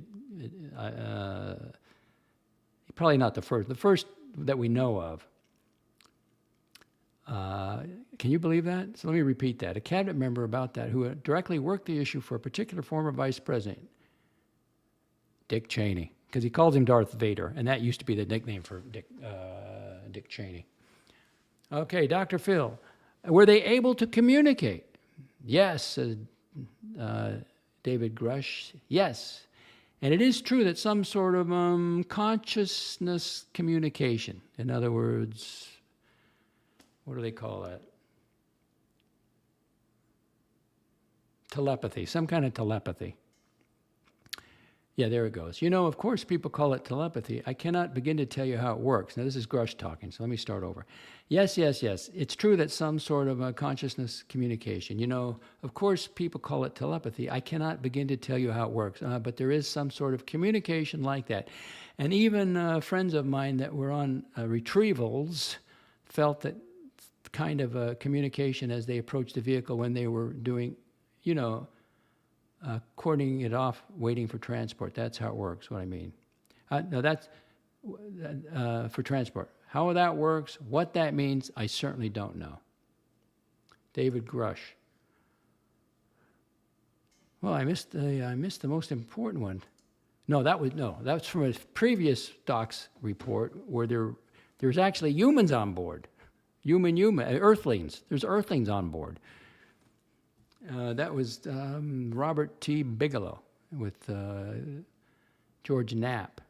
Speaker 1: probably not the first that we know of. Can you believe that? So let me repeat that. A cabinet member about that who directly worked the issue for a particular former vice president, Dick Cheney, because he calls him Darth Vader, and that used to be the nickname for Dick Cheney. Okay, Dr. Phil, were they able to communicate? Yes, David Grusch, yes. And it is true that some sort of consciousness communication, in other words, what do they call that? Telepathy, some kind of telepathy. Yeah, there it goes. Of course, people call it telepathy. I cannot begin to tell you how it works. Now, this is Grusch talking, so let me start over. Yes. It's true that some sort of consciousness communication. Of course, people call it telepathy. I cannot begin to tell you how it works, but there is some sort of communication like that. And even friends of mine that were on retrievals felt that kind of communication as they approached the vehicle when they were doing, cordoning it off, waiting for transport. That's how it works, what I mean. No, that's for transport. How that works, what that means, I certainly don't know. David Grusch. Well, I missed the most important one. No, that's from a previous DOXX report where there's actually humans on board. Earthlings. There's earthlings on board. That was Robert T. Bigelow with George Knapp.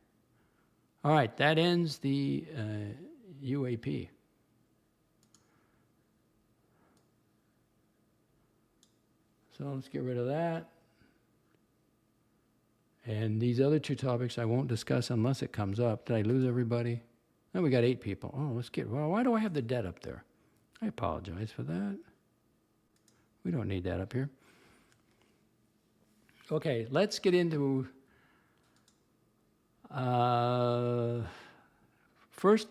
Speaker 1: All right, that ends the UAP. So let's get rid of that. And these other two topics I won't discuss unless it comes up. Did I lose everybody? Oh, we got 8 people. Oh, well, why do I have the debt up there? I apologize for that. We don't need that up here. Okay, let's get into first,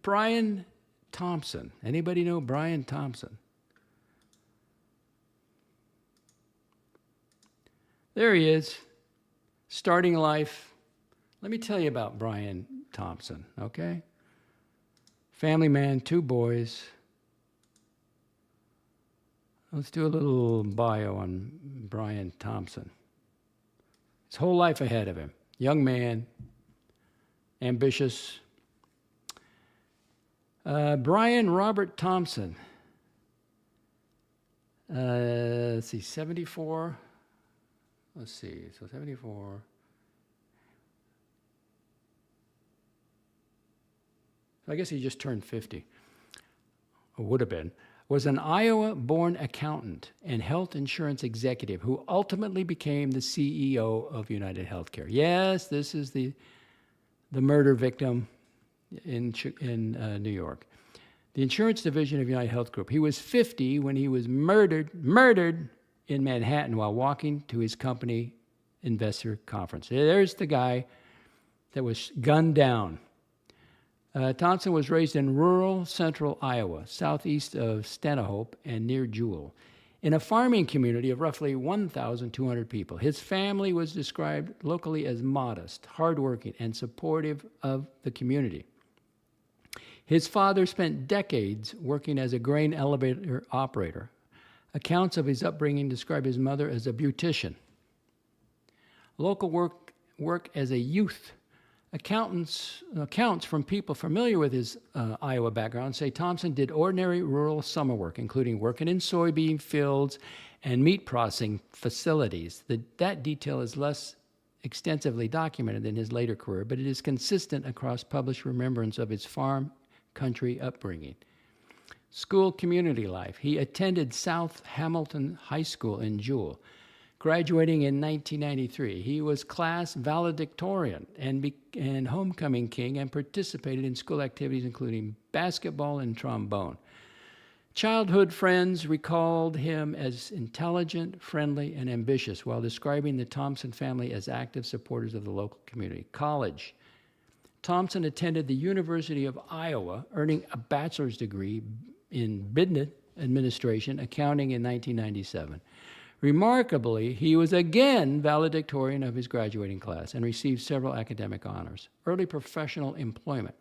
Speaker 1: Brian Thompson. Anybody know Brian Thompson? There he is, starting life. Let me tell you about Brian Thompson, okay? Family man, 2 boys. Let's do a little bio on Brian Thompson. His whole life ahead of him. Young man, ambitious. Brian Robert Thompson. Let's see, 74. Let's see, so 74. I guess he just turned 50, or would have been. Was an Iowa-born accountant and health insurance executive who ultimately became the CEO of United Healthcare. Yes, this is the murder victim in New York. The insurance division of United Health Group. He was 50 when he was murdered in Manhattan while walking to his company investor conference. There's the guy that was gunned down. Thompson was raised in rural central Iowa, southeast of Stanhope and near Jewell, in a farming community of roughly 1,200 people. His family was described locally as modest, hardworking, and supportive of the community. His father spent decades working as a grain elevator operator. Accounts of his upbringing describe his mother as a beautician. Local work as a youth. Accounts from people familiar with his Iowa background say Thompson did ordinary rural summer work, including working in soybean fields and meat processing facilities. That detail is less extensively documented in his later career, but it is consistent across published remembrance of his farm country upbringing. School community life. He attended South Hamilton High School in Jewell. Graduating in 1993, he was class valedictorian and homecoming king and participated in school activities including basketball and trombone. Childhood friends recalled him as intelligent, friendly, and ambitious while describing the Thompson family as active supporters of the local community. College. Thompson attended the University of Iowa, earning a bachelor's degree in business administration, accounting in 1997. Remarkably, he was again valedictorian of his graduating class and received several academic honors. Early professional employment.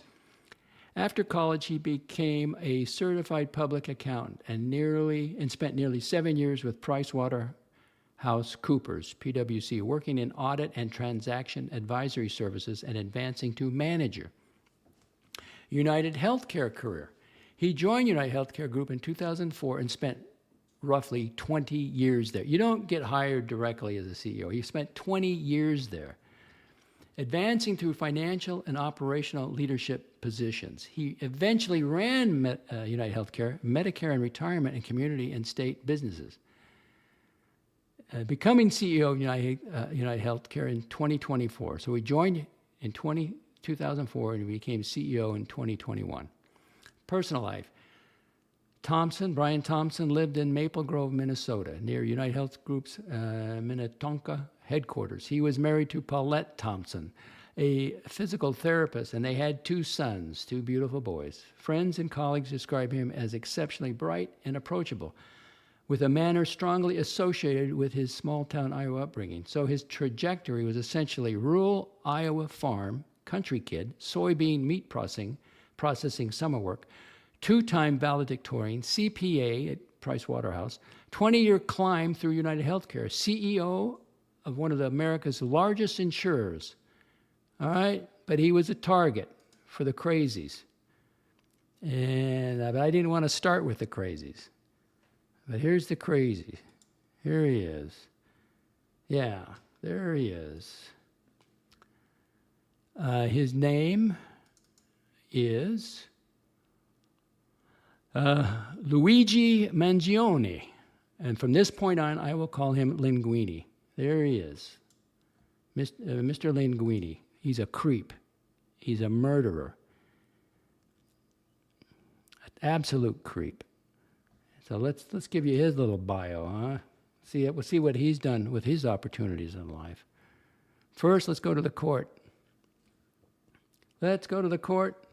Speaker 1: After college, he became a certified public accountant and spent nearly 7 years with PricewaterhouseCoopers, PwC, working in audit and transaction advisory services and advancing to manager. United Healthcare career. He joined United Healthcare Group in 2004 and spent roughly 20 years there. You don't get hired directly as a CEO. He spent 20 years there, advancing through financial and operational leadership positions. He eventually ran United Healthcare, Medicare and retirement, and community and state businesses, becoming CEO of United Healthcare in 2024. So he joined in 2004 and he became CEO in 2021. Personal life. Brian Thompson lived in Maple Grove, Minnesota, near United Health Group's Minnetonka headquarters. He was married to Paulette Thompson, a physical therapist, and they had 2 sons, 2 beautiful boys. Friends and colleagues describe him as exceptionally bright and approachable, with a manner strongly associated with his small-town Iowa upbringing. So his trajectory was essentially rural Iowa farm, country kid, soybean meat processing, processing summer work, two-time valedictorian, CPA at Pricewaterhouse, 20-year climb through United Healthcare, CEO of one of America's largest insurers. All right? But he was a target for the crazies. And I didn't want to start with the crazies. But here's the crazy. Here he is. Yeah, there he is. His name is Luigi Mangione. And from this point on, I will call him Linguini. There he is. Mr. Linguini. He's a creep. He's a murderer. An absolute creep. So let's give you his little bio, huh? We'll see what he's done with his opportunities in life. First, let's go to the court. Let's go to the court.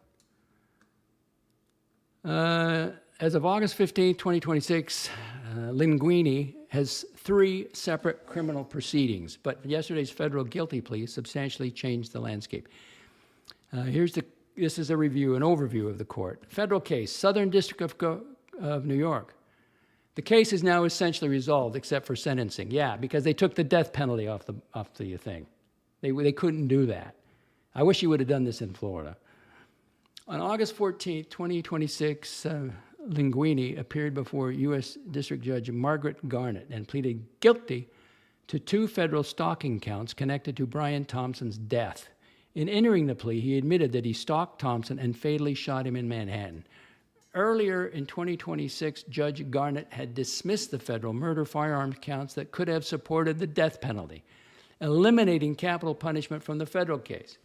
Speaker 1: As of August 15, 2026, Linguini has 3 separate criminal proceedings, but yesterday's federal guilty plea substantially changed the landscape. This is a review, an overview of the court. Federal case, Southern District of New York. The case is now essentially resolved except for sentencing. Yeah, because they took the death penalty off the thing. They couldn't do that. I wish you would have done this in Florida. On August 14, 2026, Linguini appeared before U.S. District Judge Margaret Garnett and pleaded guilty to 2 federal stalking counts connected to Brian Thompson's death. In entering the plea, he admitted that he stalked Thompson and fatally shot him in Manhattan. Earlier in 2026, Judge Garnett had dismissed the federal murder firearms counts that could have supported the death penalty, eliminating capital punishment from the federal case.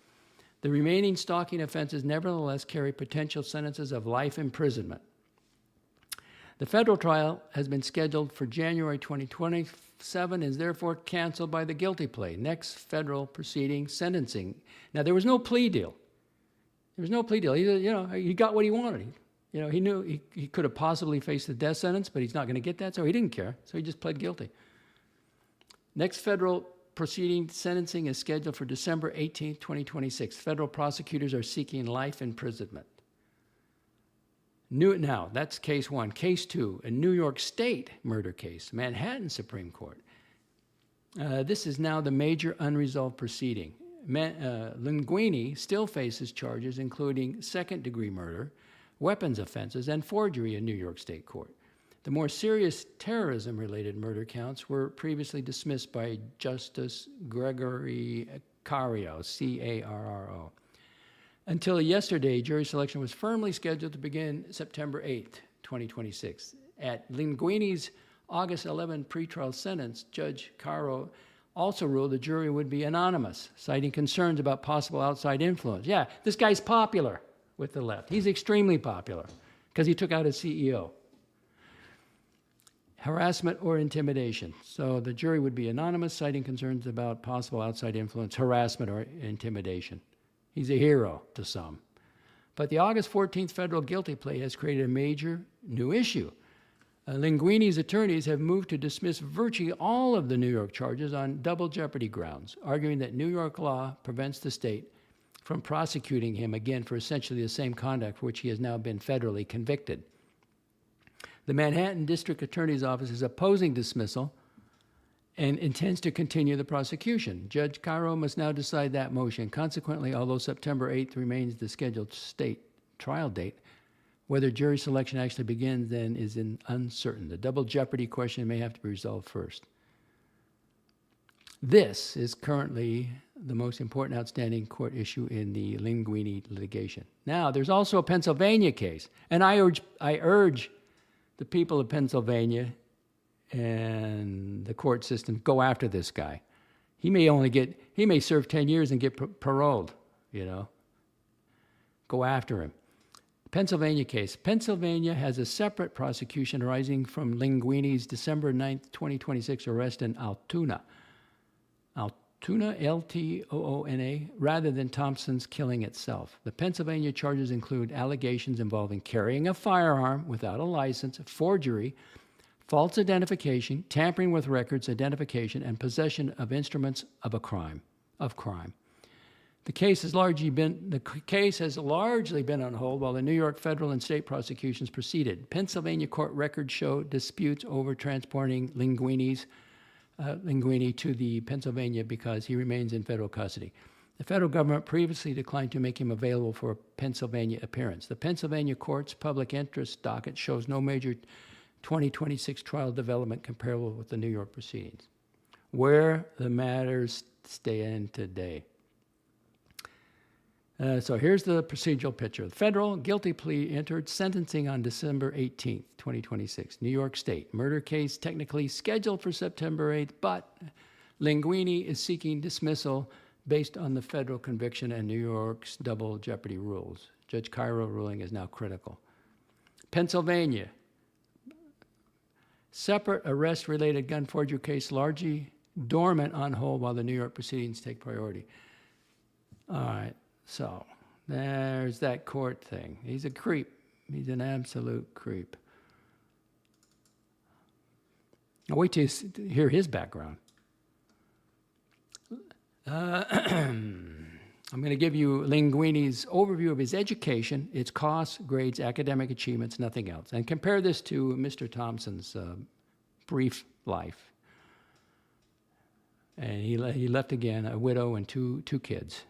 Speaker 1: The remaining stalking offenses nevertheless carry potential sentences of life imprisonment. The federal trial has been scheduled for January 2027 and is therefore canceled by the guilty plea. Next federal proceeding, sentencing. Now, there was no plea deal. There was no plea deal. He got what he wanted. He knew he could have possibly faced the death sentence, but he's not going to get that, so he didn't care. So he just pled guilty. Next federal proceeding, sentencing is scheduled for December 18, 2026. Federal prosecutors are seeking life imprisonment. Now, that's case 1. Case 2, a New York State murder case, Manhattan Supreme Court. This is now the major unresolved proceeding. Linguini still faces charges including second-degree murder, weapons offenses, and forgery in New York State Court. The more serious terrorism-related murder counts were previously dismissed by Justice Gregory Carro, C-A-R-R-O. Until yesterday, jury selection was firmly scheduled to begin September 8, 2026. At Linguini's August 11 pretrial sentence, Judge Carro also ruled the jury would be anonymous, citing concerns about possible outside influence. Yeah, this guy's popular with the left. He's extremely popular because he took out his CEO. Harassment or intimidation. So the jury would be anonymous, citing concerns about possible outside influence, harassment, or intimidation. He's a hero to some. But the August 14th federal guilty plea has created a major new issue. Linguini's attorneys have moved to dismiss virtually all of the New York charges on double jeopardy grounds, arguing that New York law prevents the state from prosecuting him again for essentially the same conduct for which he has now been federally convicted. The Manhattan District Attorney's Office is opposing dismissal and intends to continue the prosecution. Judge Carro must now decide that motion. Consequently, although September 8th remains the scheduled state trial date, whether jury selection actually begins then is uncertain. The double jeopardy question may have to be resolved first. This is currently the most important outstanding court issue in the Linguini litigation. Now, there's also a Pennsylvania case, and I urge the people of Pennsylvania and the court system go after this guy. He may serve 10 years and get paroled, Go after him. Pennsylvania case. Pennsylvania has a separate prosecution arising from Linguini's December 9th, 2026 arrest in Altoona, L-T-O-O-N-A, rather than Thompson's killing itself. The Pennsylvania charges include allegations involving carrying a firearm without a license, forgery, false identification, tampering with records, identification, and possession of instruments of crime. The case has largely been on hold while the New York federal and state prosecutions proceeded. Pennsylvania court records show disputes over transporting Linguini to the Pennsylvania because he remains in federal custody. The federal government previously declined to make him available for a Pennsylvania appearance. The Pennsylvania court's public interest docket shows no major 2026 trial development comparable with the New York proceedings. Where the matters stand today. So here's the procedural picture. The federal guilty plea entered sentencing on December 18th, 2026. New York State. Murder case technically scheduled for September 8th, but Linguini is seeking dismissal based on the federal conviction and New York's double jeopardy rules. Judge Cairo ruling is now critical. Pennsylvania. Separate arrest-related gun forgery case largely dormant on hold while the New York proceedings take priority. All right. So there's that court thing. He's a creep. He's an absolute creep. Now wait till you hear his background. I'm going to give you Linguini's overview of his education, its costs, grades, academic achievements, nothing else. And compare this to Mr. Thompson's brief life. And he left again, a widow and two kids.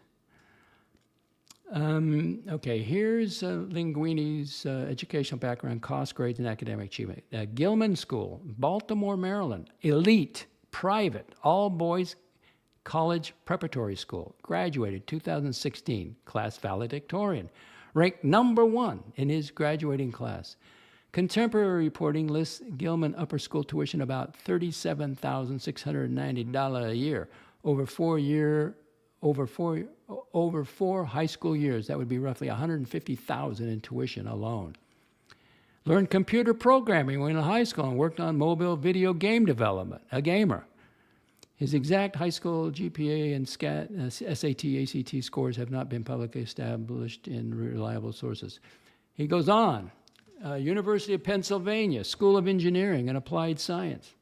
Speaker 1: Okay, here's Linguini's educational background, cost, grades, and academic achievement. Gilman School, Baltimore, Maryland, elite, private, all-boys college preparatory school, graduated 2016, class valedictorian, ranked #1 in his graduating class. Contemporary reporting lists Gilman upper school tuition about $37,690 a year over four high school years. That would be roughly $150,000 in tuition alone. Learned computer programming when in high school and worked on mobile video game development, a gamer. His exact high school GPA and SAT, ACT scores have not been publicly established in reliable sources. He goes on, University of Pennsylvania, School of Engineering and Applied Science.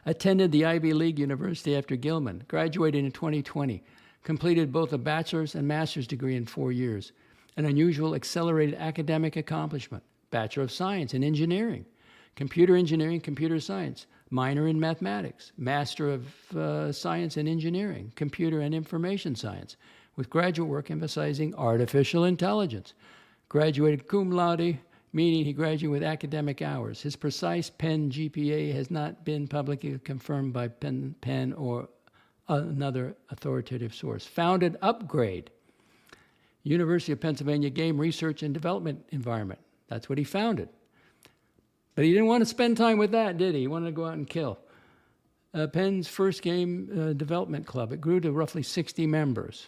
Speaker 1: Attended the Ivy League University after Gilman, graduated in 2020, completed both a bachelor's and master's degree in 4 years, an unusual accelerated academic accomplishment, Bachelor of Science in Engineering, Computer Engineering, Computer Science, minor in Mathematics, Master of Science in Engineering, Computer and Information Science, with graduate work emphasizing artificial intelligence. Graduated cum laude, meaning he graduated with academic hours. His precise Penn GPA has not been publicly confirmed by Penn or another authoritative source. Founded Upgrade, University of Pennsylvania Game Research and Development Environment. That's what he founded. But he didn't want to spend time with that, did he? He wanted to go out and kill. Penn's first game development club, it grew to roughly 60 members.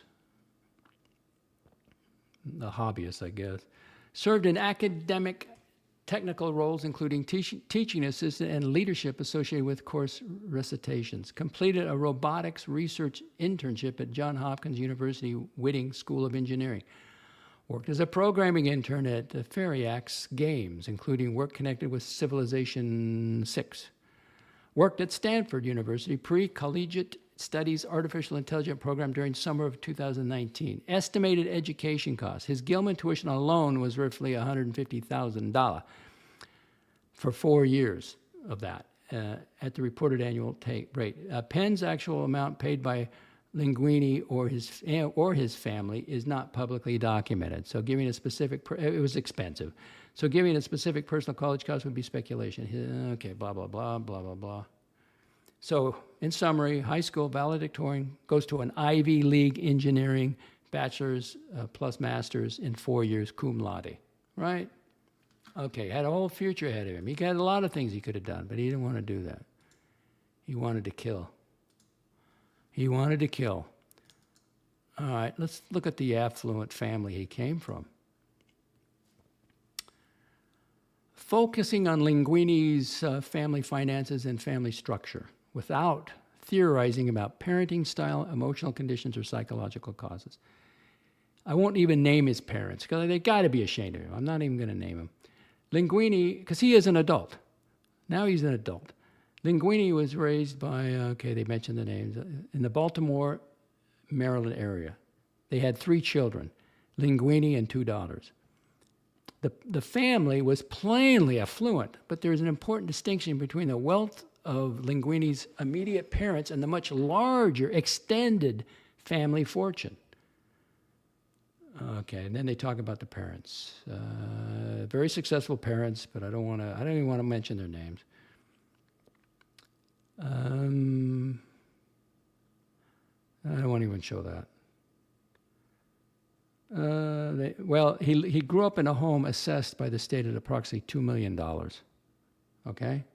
Speaker 1: The hobbyists, I guess. Served in academic technical roles, including teaching assistant and leadership associated with course recitations. Completed a robotics research internship at Johns Hopkins University Whitting School of Engineering. Worked as a programming intern at Fariax Games, including work connected with Civilization 6. Worked at Stanford University Pre-Collegiate Studies Artificial Intelligence program during summer of 2019. Estimated education costs. His Gilman tuition alone was roughly $150,000 for 4 years of that at the reported annual rate. Penn's actual amount paid by Linguini or his family is not publicly documented. So giving a specific, it was expensive. So giving a specific personal college cost would be speculation. Okay, blah, blah, blah, blah, blah, blah. So in summary, high school valedictorian, goes to an Ivy League engineering, bachelor's plus master's in 4 years, cum laude, right? Okay, had a whole future ahead of him. He had a lot of things he could have done, but he didn't want to do that. He wanted to kill. He wanted to kill. All right, let's look at the affluent family he came from. Focusing on Linguini's family finances and family structure without theorizing about parenting style, emotional conditions, or psychological causes. I won't even name his parents because they got to be ashamed of him. I'm not even going to name him. Linguini, because he is an adult. Now he's an adult. Linguini was raised by, okay, they mentioned the names, in the Baltimore, Maryland area. They had 3 children, Linguini and 2 daughters. The family was plainly affluent, but there's an important distinction between the wealth of Linguini's immediate parents and the much larger extended family fortune. Okay, and then they talk about the parents. Very successful parents, but I don't even want to mention their names. I don't want to even show that. He grew up in a home assessed by the state at approximately $2 million. Okay?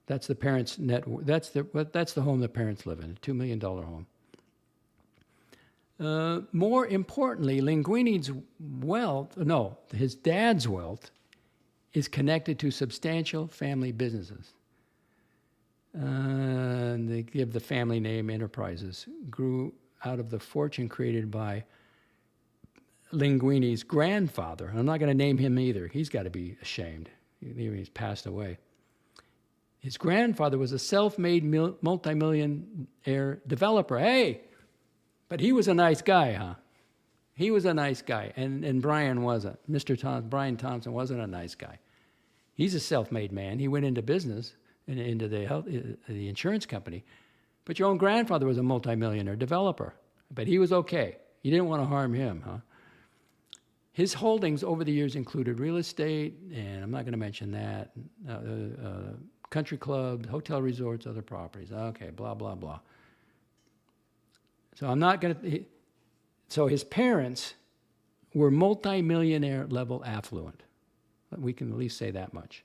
Speaker 1: That's the parents' that's the home the parents live in, a $2 million home. More importantly, Linguini's his dad's wealth is connected to substantial family businesses. And they give the family name Enterprises, grew out of the fortune created by Linguini's grandfather. I'm not going to name him either. He's got to be ashamed. He's passed away. His grandfather was a self-made multi-millionaire developer. Hey, but he was a nice guy, huh? He was a nice guy, and Brian wasn't. Brian Thompson wasn't a nice guy. He's a self-made man. He went into business, into the insurance company. But your own grandfather was a multimillionaire developer. But he was okay. You didn't want to harm him, huh? His holdings over the years included real estate, and I'm not going to mention that, country clubs, hotel resorts, other properties. Okay, blah, blah, blah. So I'm not going to... So his parents were multimillionaire level affluent. We can at least say that much.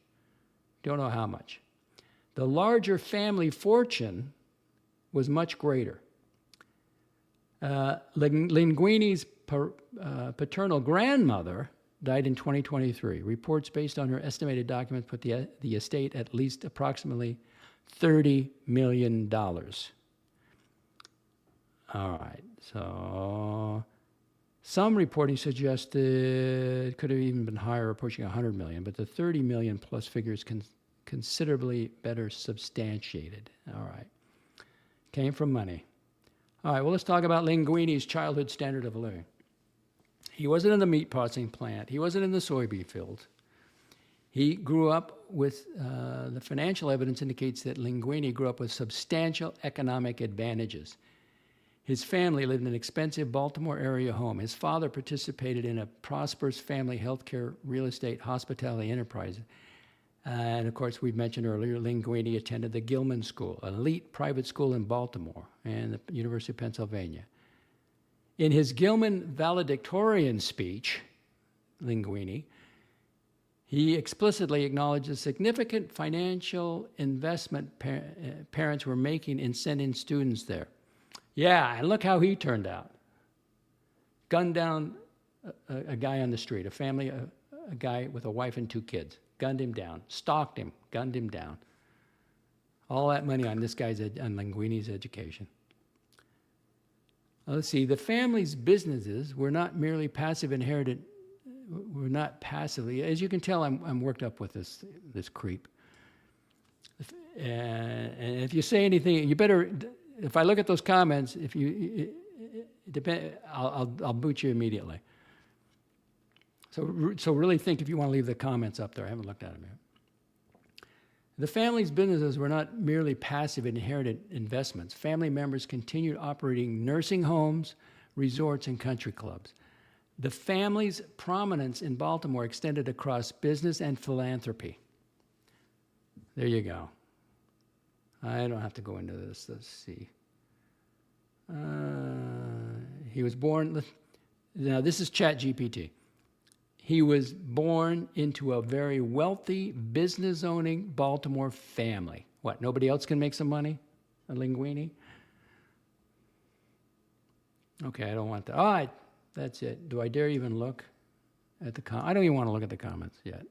Speaker 1: Don't know how much. The larger family fortune was much greater. Linguini's paternal grandmother died in 2023. Reports based on her estimated documents put the estate at least approximately $30 million. All right, so some reporting suggested it could have even been higher, approaching 100 million, but the 30 million plus figures considerably better substantiated. All right. Came from money. All right, well, let's talk about Linguini's childhood standard of living. He wasn't in the meat processing plant. He wasn't in the soybean field. He grew up with, the financial evidence indicates that Linguini grew up with substantial economic advantages. His family lived in an expensive Baltimore area home. His father participated in a prosperous family healthcare, real estate, hospitality enterprise. And of course, we mentioned earlier, Linguini attended the Gilman School, an elite private school in Baltimore and the University of Pennsylvania. In his Gilman valedictorian speech, Linguini, he explicitly acknowledged the significant financial investment parents were making in sending students there. Yeah, and look how he turned out. Gunned down a guy on the street, a guy with a wife and 2 kids. Gunned him down, stalked him, gunned him down. All that money on this guy's, on Linguini's education. Let's see, the family's businesses were not merely passive inherited, were not passively, as you can tell, I'm worked up with this creep. And if you say anything, you better, if I look at those comments, I'll boot you immediately. So really think if you want to leave the comments up there. I haven't looked at them yet. The family's businesses were not merely passive inherited investments. Family members continued operating nursing homes, resorts, and country clubs. The family's prominence in Baltimore extended across business and philanthropy. There you go. I don't have to go into this. Let's see. He was born, now this is ChatGPT. He was born into a very wealthy, business-owning Baltimore family. What, nobody else can make some money? A Linguini? Okay, I don't want that. All right, that's it. Do I dare even look at the I don't even want to look at the comments yet.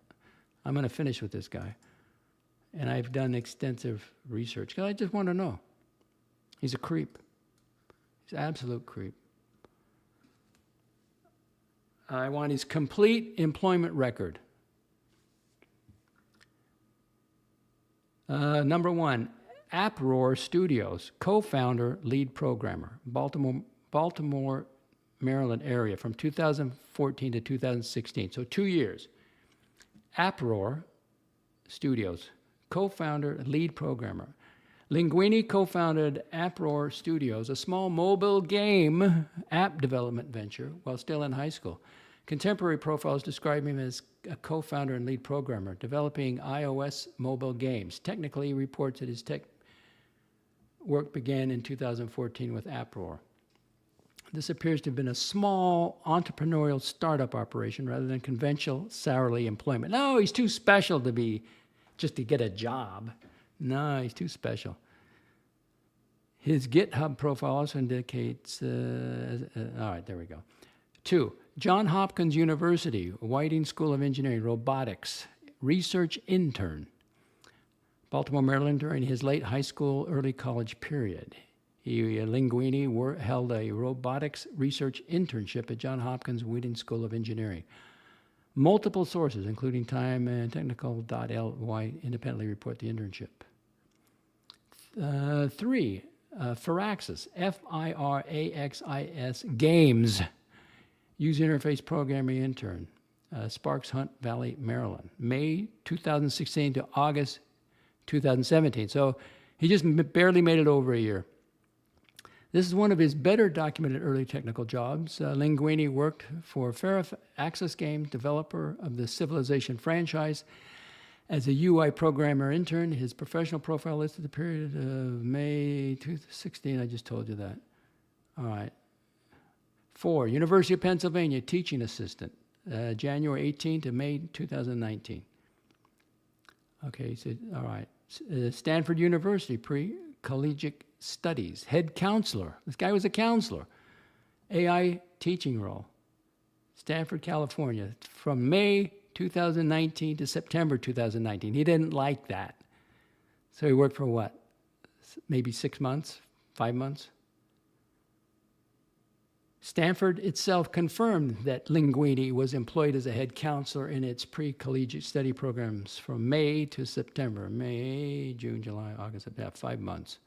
Speaker 1: I'm going to finish with this guy. And I've done extensive research because I just want to know. He's a creep. He's an absolute creep. I want his complete employment record. Number 1, Uproar Studios, co-founder, lead programmer, Baltimore Baltimore, Maryland area from 2014 to 2016, so 2 years. Uproar Studios, co-founder, lead programmer. Linguini co-founded Uproar Studios, a small mobile game app development venture while still in high school. Contemporary profiles describe him as a co-founder and lead programmer, developing iOS mobile games. Technically, he reports that his tech work began in 2014 with Uproar. This appears to have been a small entrepreneurial startup operation rather than conventional salary employment. No, he's too special to be just to get a job. No, he's too special. His GitHub profile also indicates, all right, there we go. 2, Johns Hopkins University, Whiting School of Engineering, robotics, research intern. Baltimore, Maryland, during his late high school, early college period. Linguini held a robotics research internship at Johns Hopkins Whiting School of Engineering. Multiple sources, including Time and Technical.ly, independently report the internship. 3, Firaxis, Firaxis Games, user interface programming intern, Sparks Hunt Valley, Maryland, May 2016 to August 2017. So he just barely made it over a year. This is one of his better documented early technical jobs. Linguini worked for Firaxis Games, developer of the Civilization franchise, as a UI programmer intern. His professional profile listed the period of May 2016. I just told you that. All right. 4, University of Pennsylvania, teaching assistant, January 18 to May 2019. Okay, so, all right. Stanford University, pre-collegiate studies, head counselor. This guy was a counselor. AI teaching role. Stanford, California, from May 2019 to September 2019. He didn't like that. So he worked for what? Maybe 6 months, 5 months? Stanford itself confirmed that Linguini was employed as a head counselor in its pre-collegiate study programs from May to September. May, June, July, August, September, 5 months.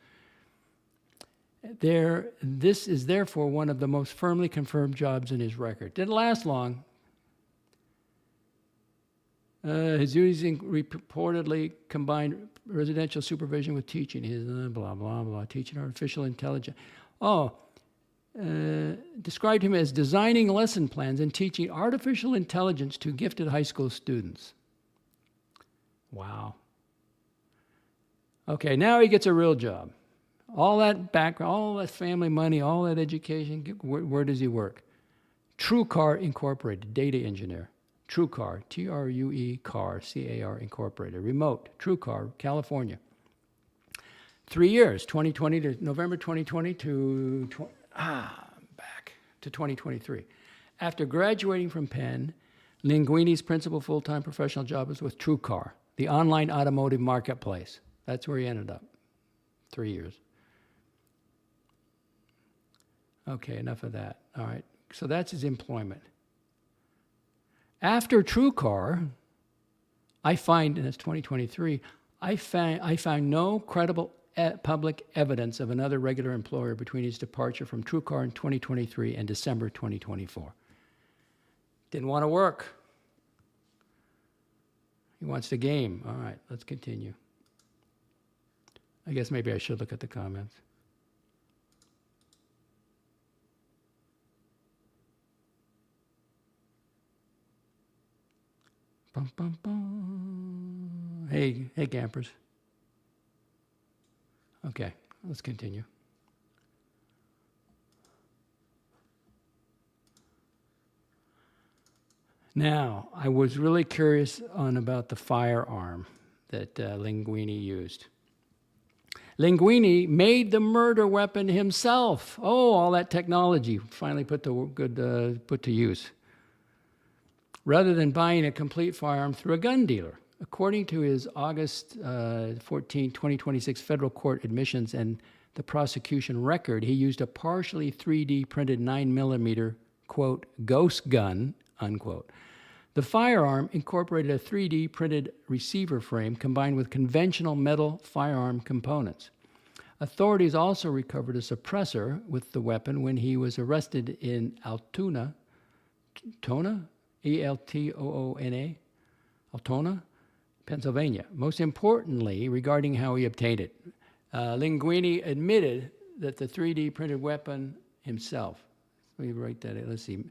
Speaker 1: This is therefore one of the most firmly confirmed jobs in his record. Didn't last long. His duties reportedly combined residential supervision with teaching. His blah, blah, blah, teaching artificial intelligence. Described him as designing lesson plans and teaching artificial intelligence to gifted high school students. Wow. Okay, now he gets a real job. All that background, all that family money, all that education, where does he work? TrueCar Incorporated, data engineer. TrueCar, T-R-U-E, CAR, C-A-R, Incorporated. Remote, TrueCar, California. 3 years, 2020 to November 2020 to, back to 2023. After graduating from Penn, Linguini's principal full-time professional job was with TrueCar, the online automotive marketplace. That's where he ended up, 3 years. Okay, enough of that. All right, so that's his employment. After TrueCar, I find, and it's 2023, I found no credible public evidence of another regular employer between his departure from TrueCar in 2023 and December 2024. Didn't want to work. He wants to game. All right, let's continue. I guess maybe I should look at the comments. Bum, bum, bum. Hey, campers. Okay, let's continue. Now, I was really curious about the firearm that Linguini used. Linguini made the murder weapon himself. Oh, all that technology finally put to use, rather than buying a complete firearm through a gun dealer. According to his August 14, 2026 federal court admissions and the prosecution record, he used a partially 3D printed 9mm, quote, ghost gun, unquote. The firearm incorporated a 3D printed receiver frame combined with conventional metal firearm components. Authorities also recovered a suppressor with the weapon when he was arrested in Altoona, E-L-T-O-O-N-A, Altoona, Pennsylvania. Most importantly, regarding how he obtained it, Linguini admitted that the 3D printed weapon himself. Let me write that in. Let's see.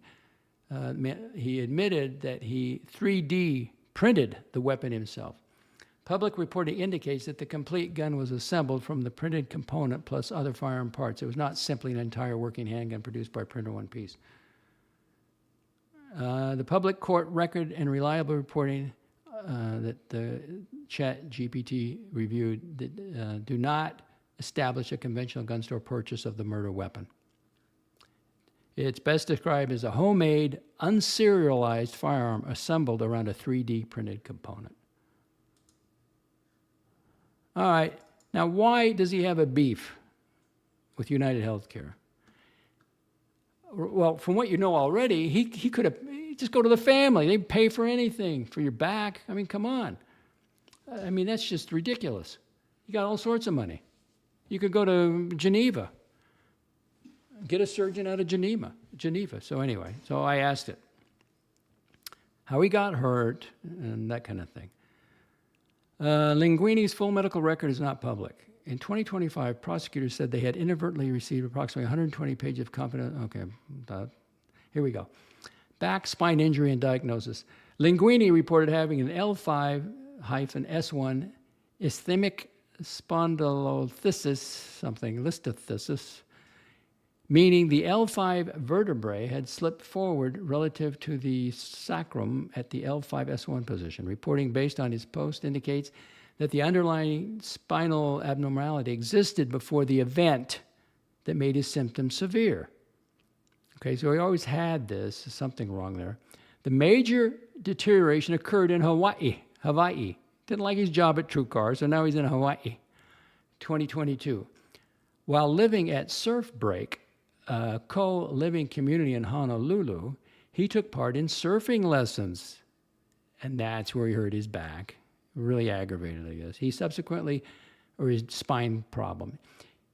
Speaker 1: He admitted that he 3D printed the weapon himself. Public reporting indicates that the complete gun was assembled from the printed component plus other firearm parts. It was not simply an entire working handgun produced by printer one piece. The public court record and reliable reporting that the Chat GPT reviewed do not establish a conventional gun store purchase of the murder weapon. It's best described as a homemade, unserialized firearm assembled around a 3D printed component. All right, now why does he have a beef with United Healthcare? Well, from what you know already, he could have just go to the family. They'd pay for anything, for your back. I mean, come on. I mean, that's just ridiculous. You got all sorts of money. You could go to Geneva, get a surgeon out of Geneva. So anyway, so I asked it, how he got hurt and that kind of thing. Linguini's full medical record is not public. In 2025, prosecutors said they had inadvertently received approximately 120 pages of confidential. Okay, here we go. Back, spine injury, and diagnosis. Linguini reported having an L5-S1 isthmic spondylolisthesis, listhesis, meaning the L5 vertebrae had slipped forward relative to the sacrum at the L5-S1 position. Reporting based on his post indicates that the underlying spinal abnormality existed before the event that made his symptoms severe. Okay, so he always had this, something wrong there. The major deterioration occurred in Hawaii. Didn't like his job at TrueCar, so now he's in Hawaii, 2022. While living at Surf Break, a co-living community in Honolulu, he took part in surfing lessons, and that's where he hurt his back. Really aggravated, I guess. His spine problem.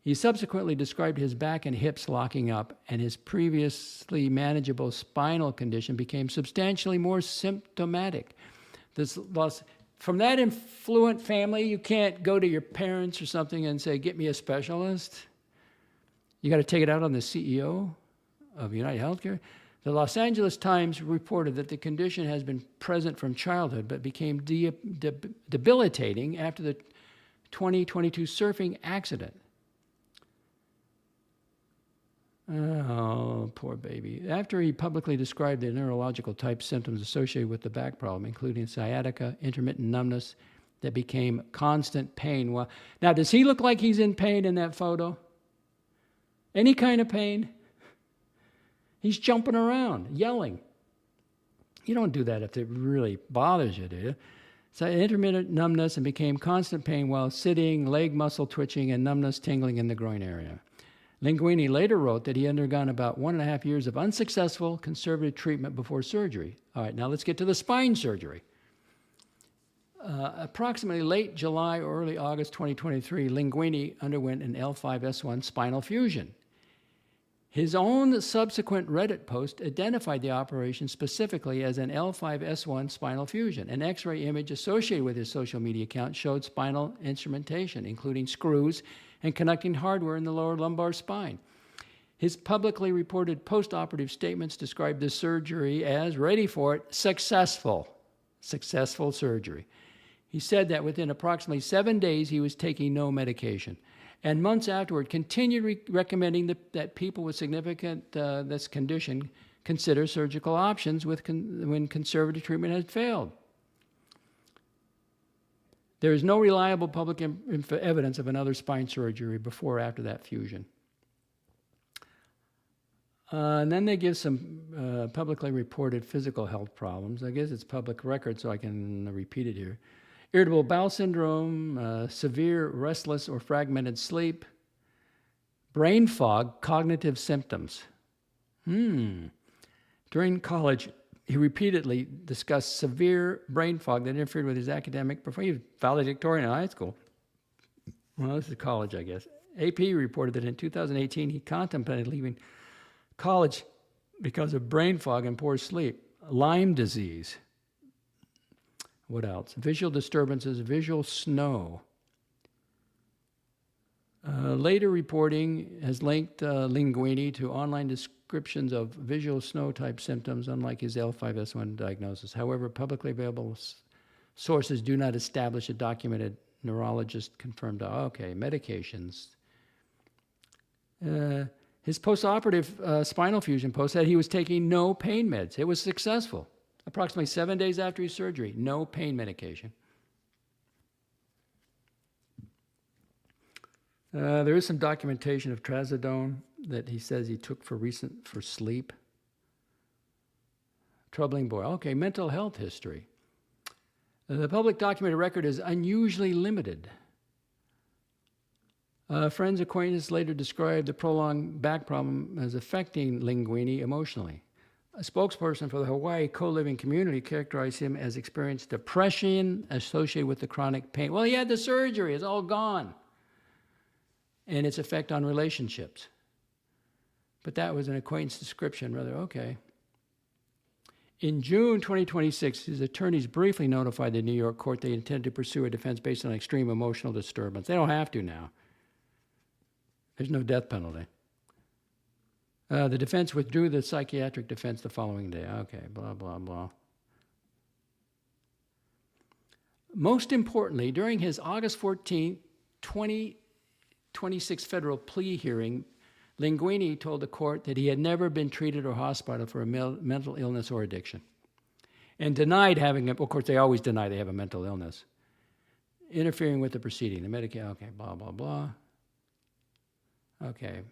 Speaker 1: He subsequently described his back and hips locking up, and his previously manageable spinal condition became substantially more symptomatic. From that affluent family, you can't go to your parents or something and say, get me a specialist. You got to take it out on the CEO of United Healthcare. The Los Angeles Times reported that the condition has been present from childhood but became debilitating after the 2022 surfing accident. Oh, poor baby. After he publicly described the neurological type symptoms associated with the back problem, including sciatica, intermittent numbness that became constant pain. Well, now, does he look like he's in pain in that photo? Any kind of pain? He's jumping around, yelling. You don't do that if it really bothers you, do you? So intermittent numbness and became constant pain while sitting, leg muscle twitching, and numbness tingling in the groin area. Linguini later wrote that he had undergone about 1.5 years of unsuccessful conservative treatment before surgery. All right, now let's get to the spine surgery. Approximately late July or early August 2023, Linguini underwent an L5-S1 spinal fusion. His own subsequent Reddit post identified the operation specifically as an L5-S1 spinal fusion. An X-ray image associated with his social media account showed spinal instrumentation, including screws and connecting hardware in the lower lumbar spine. His publicly reported post-operative statements described the surgery as, ready for it, successful surgery. He said that within approximately 7 days, he was taking no medication. And months afterward, continued recommending that people with significant this condition consider surgical options when conservative treatment has failed. There is no reliable public evidence of another spine surgery before or after that fusion. And then they give some publicly reported physical health problems. I guess it's public record, so I can repeat it here. Irritable bowel syndrome, severe restless or fragmented sleep, brain fog, cognitive symptoms. During college, he repeatedly discussed severe brain fog that interfered with his academic performance. He was valedictorian in high school. Well, this is college, I guess. AP reported that in 2018 he contemplated leaving college because of brain fog and poor sleep. Lyme disease. What else? Visual disturbances, visual snow. Later reporting has linked Linguini to online descriptions of visual snow-type symptoms, unlike his L5S1 diagnosis. However, publicly available sources do not establish a documented neurologist confirmed. Okay, medications. His postoperative spinal fusion post said he was taking no pain meds. It was successful. Approximately 7 days after his surgery, no pain medication. There is some documentation of trazodone that he says he took for sleep. Troubling boy. Okay, mental health history. The public documented record is unusually limited. Friends, acquaintances later described the prolonged back problem as affecting Linguini emotionally. A spokesperson for the Hawaii co-living community characterized him as experienced depression associated with the chronic pain. Well, he had the surgery. It's all gone. And its effect on relationships. But that was an acquaintance description, rather, okay. In June 2026, his attorneys briefly notified the New York court they intend to pursue a defense based on extreme emotional disturbance. They don't have to now. There's no death penalty. The defense withdrew the psychiatric defense the following day. Okay, blah, blah, blah. Most importantly, during his August 14, 2026 federal plea hearing, Linguini told the court that he had never been treated or hospitalized for a mental illness or addiction, and denied having, of course, they always deny they have a mental illness, interfering with the proceeding. The Medicaid, okay, blah, blah, blah. Okay.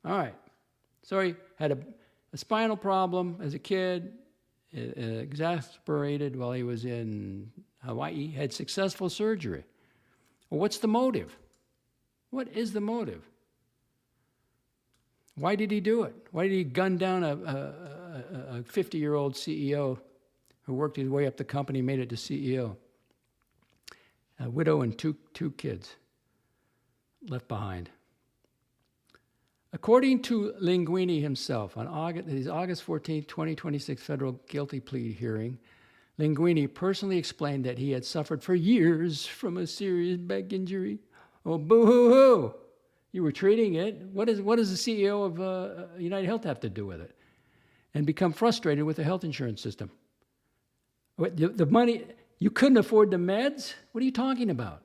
Speaker 1: All right. So he had a spinal problem as a kid, exasperated while he was in Hawaii, had successful surgery. Well, what's the motive? What is the motive? Why did he do it? Why did he gun down a 50-year-old CEO who worked his way up the company, made it to CEO? A widow and two kids left behind. According to Linguini himself, on his August 14, 2026 federal guilty plea hearing, Linguini personally explained that he had suffered for years from a serious back injury. Oh, boo-hoo-hoo! You were treating it. What does the CEO of United Health have to do with it? And become frustrated with the health insurance system. The money, you couldn't afford the meds? What are you talking about?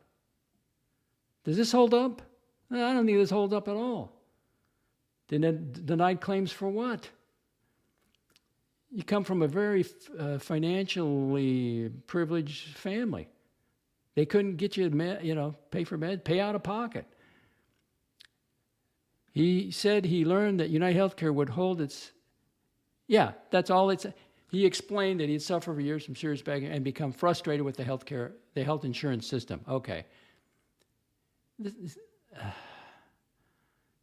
Speaker 1: Does this hold up? I don't think this holds up at all. Denied claims for what? You come from a very financially privileged family. They couldn't get you, pay for meds, pay out of pocket. He said he learned that United Healthcare would hold its, that's all it's. He explained that he'd suffered for years from serious back and become frustrated with the health insurance system. Okay.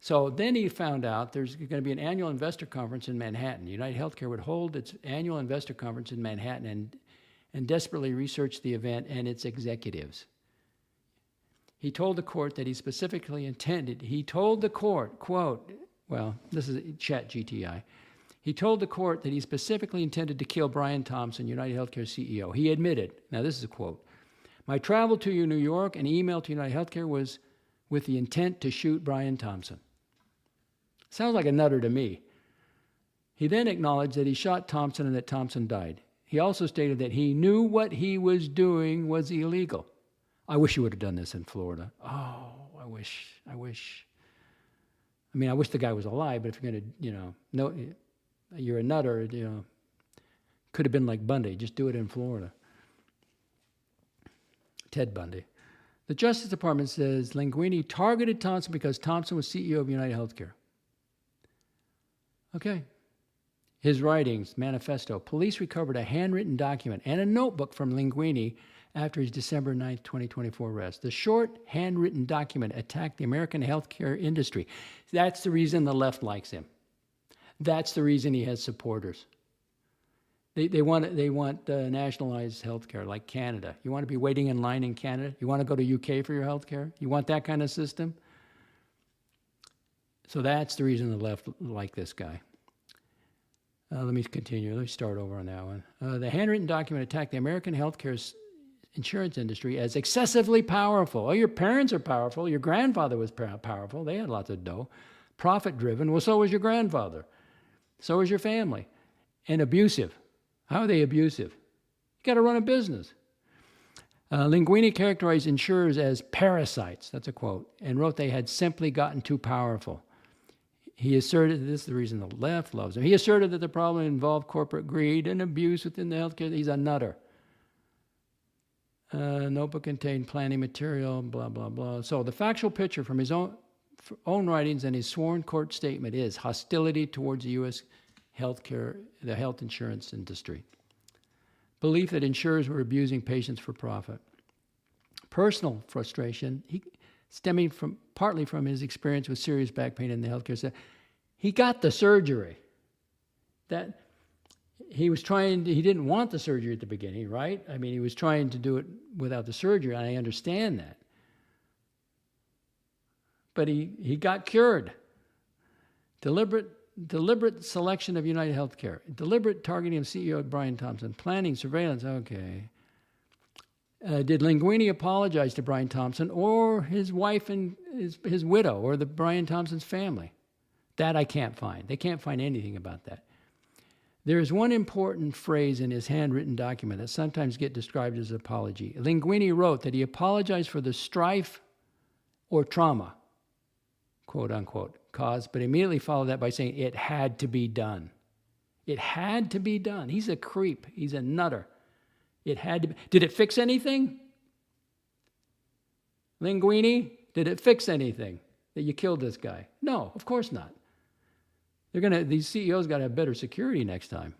Speaker 1: So then he found out there's going to be an annual investor conference in Manhattan. United Healthcare would hold its annual investor conference in Manhattan and desperately research the event and its executives. He told the court that he specifically intended, he told the court, quote, well, this is chat GTI. He told the court that he specifically intended to kill Brian Thompson, United Healthcare CEO. He admitted, now this is a quote, "My travel to New York and email to United Healthcare was with the intent to shoot Brian Thompson." Sounds like a nutter to me. He then acknowledged that he shot Thompson and that Thompson died. He also stated that he knew what he was doing was illegal. I wish you would have done this in Florida. Oh, I wish. I wish the guy was alive, but if you're going to, you're a nutter, could have been like Bundy. Just do it in Florida. Ted Bundy. The Justice Department says Linguini targeted Thompson because Thompson was CEO of United Healthcare. Okay. His writings, manifesto. Police recovered a handwritten document and a notebook from Linguini after his December 9th, 2024 arrest. The short handwritten document attacked the American healthcare industry. That's the reason the left likes him. That's the reason he has supporters. They want nationalized healthcare like Canada. You want to be waiting in line in Canada? You want to go to UK for your healthcare? You want that kind of system? So that's the reason the left like this guy. Let me continue. Let me start over on that one. The handwritten document attacked the American healthcare insurance industry as excessively powerful. Oh, your parents are powerful. Your grandfather was powerful. They had lots of dough. Profit-driven. Well, so was your grandfather. So was your family. And abusive. How are they abusive? You got to run a business. Linguini characterized insurers as parasites, that's a quote, and wrote they had simply gotten too powerful. He asserted, this is the reason the left loves him, he asserted that the problem involved corporate greed and abuse within the healthcare. He's a nutter. Notebook contained planning material, blah, blah, blah. So the factual picture from his own writings and his sworn court statement is hostility towards the U.S. healthcare, the health insurance industry. Belief that insurers were abusing patients for profit. Personal frustration, stemming partly from his experience with serious back pain in the healthcare sector. He got the surgery. That he didn't want the surgery at the beginning, right? I mean, he was trying to do it without the surgery, and I understand that. But he got cured. Deliberate selection of United Healthcare. Deliberate targeting of CEO Brian Thompson. Planning, surveillance, okay. Did Linguini apologize to Brian Thompson or his wife and his widow or the Brian Thompson's family? That I can't find. They can't find anything about that. There is one important phrase in his handwritten document that sometimes gets described as an apology. Linguini wrote that he apologized for the strife or trauma, quote unquote, caused, but immediately followed that by saying it had to be done. It had to be done. He's a creep. He's a nutter. It had to be. Did it fix anything? Linguini, did it fix anything that you killed this guy? No, of course not. These CEOs got to have better security next time.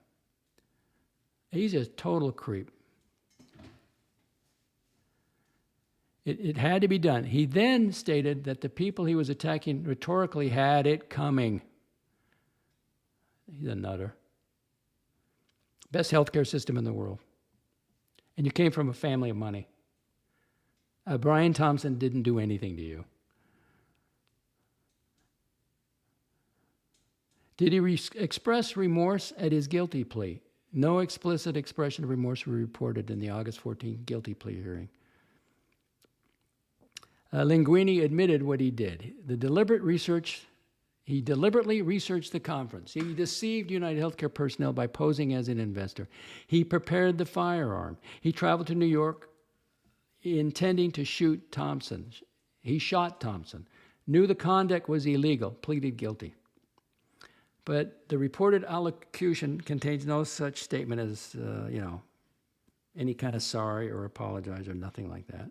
Speaker 1: He's a total creep. It had to be done. He then stated that the people he was attacking rhetorically had it coming. He's a nutter. Best healthcare system in the world. And you came from a family of money. Brian Thompson didn't do anything to you. Did he express remorse at his guilty plea? No explicit expression of remorse were reported in the August 14 guilty plea hearing. Linguini admitted what he did. He deliberately researched the conference. He deceived United Healthcare personnel by posing as an investor. He prepared the firearm. He traveled to New York intending to shoot Thompson. He shot Thompson. Knew the conduct was illegal, pleaded guilty. But the reported allocution contains no such statement as, any kind of sorry or apologize or nothing like that.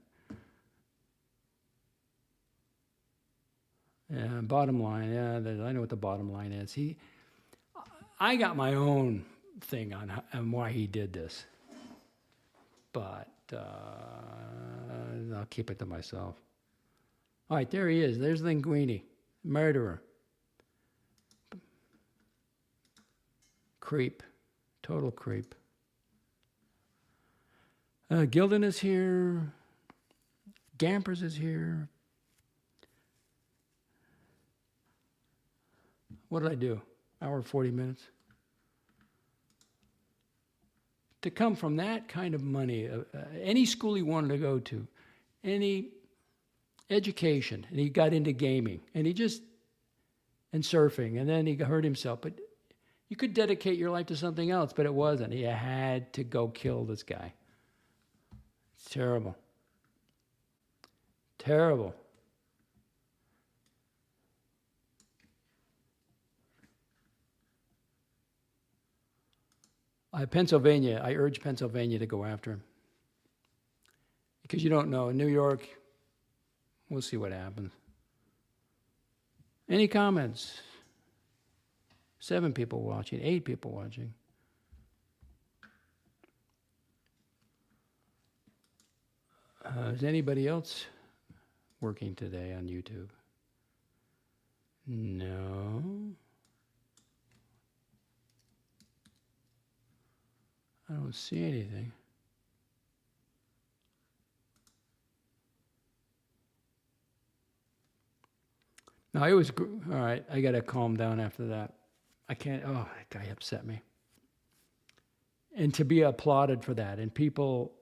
Speaker 1: Yeah, bottom line, I know what the bottom line is. I got my own thing on why he did this, but I'll keep it to myself. All right, there he is. There's Linguini, murderer. Creep, total creep. Gilden is here. Gampers is here. What did I do? Hour 40 minutes? To come from that kind of money, any school he wanted to go to, any education, and he got into gaming, and and surfing, and then he hurt himself. But you could dedicate your life to something else, but it wasn't. He had to go kill this guy. It's terrible. Terrible. Pennsylvania, I urge Pennsylvania to go after him. Because you don't know. In New York, we'll see what happens. Any comments? 7 people watching, 8 people watching. Is anybody else working today on YouTube? No. I don't see anything. No, it was, all right, I got to calm down after that. I can't, oh, that guy upset me. And to be applauded for that. And people,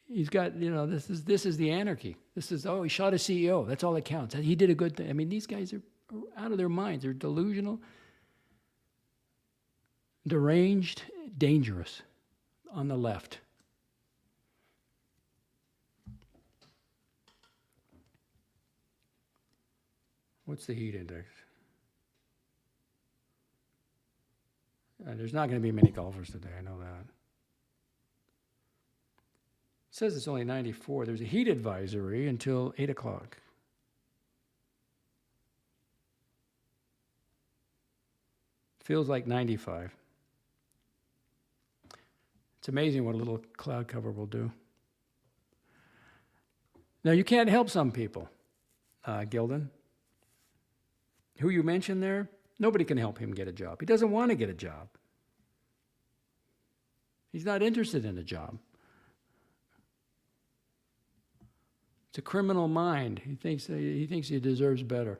Speaker 1: he's got, this is the anarchy. This is, he shot a CEO. That's all that counts. He did a good thing. I mean, these guys are out of their minds. They're delusional, deranged, dangerous on the left. What's the heat index? There's not going to be many golfers today, I know that. It says it's only 94. There's a heat advisory until 8 o'clock. Feels like 95. It's amazing what a little cloud cover will do. Now, you can't help some people, Gilden. Who you mentioned there, nobody can help him get a job. He doesn't want to get a job. He's not interested in a job. It's a criminal mind. He thinks he deserves better.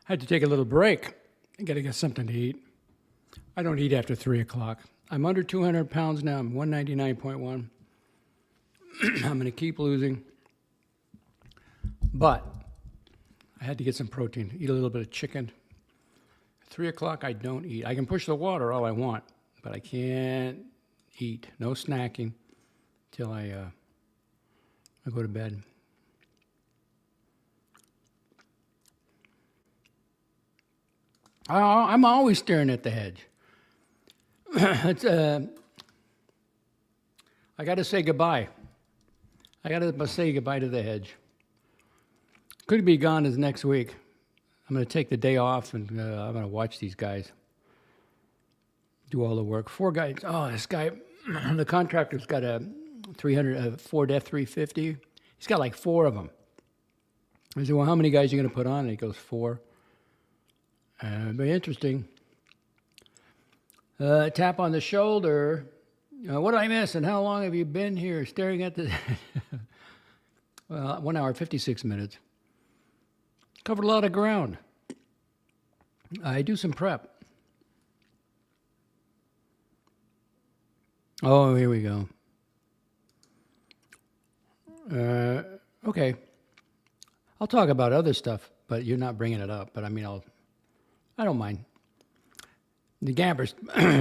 Speaker 1: had to take a little break. I got to get something to eat. I don't eat after 3 o'clock. I'm under 200 pounds now. I'm 199.1. I'm going to keep losing. But I had to get some protein, eat a little bit of chicken. 3 o'clock, I don't eat. I can push the water all I want, but I can't eat. No snacking till I go to bed. I'm always staring at the hedge. I got to say goodbye. I got to say goodbye to the hedge. Could be gone as next week. I'm going to take the day off, and I'm going to watch these guys do all the work. 4 guys. Oh, this guy, the contractor's got a Ford F-350. He's got like 4 of them. I said, well, how many guys are you going to put on? And he goes, 4. Very interesting. Tap on the shoulder. What did I miss? And how long have you been here staring at the... Well, 1 hour, 56 minutes. Covered a lot of ground. I do some prep. Oh, here we go. Okay. I'll talk about other stuff, but you're not bringing it up. But I mean, I don't mind. The Gabbers,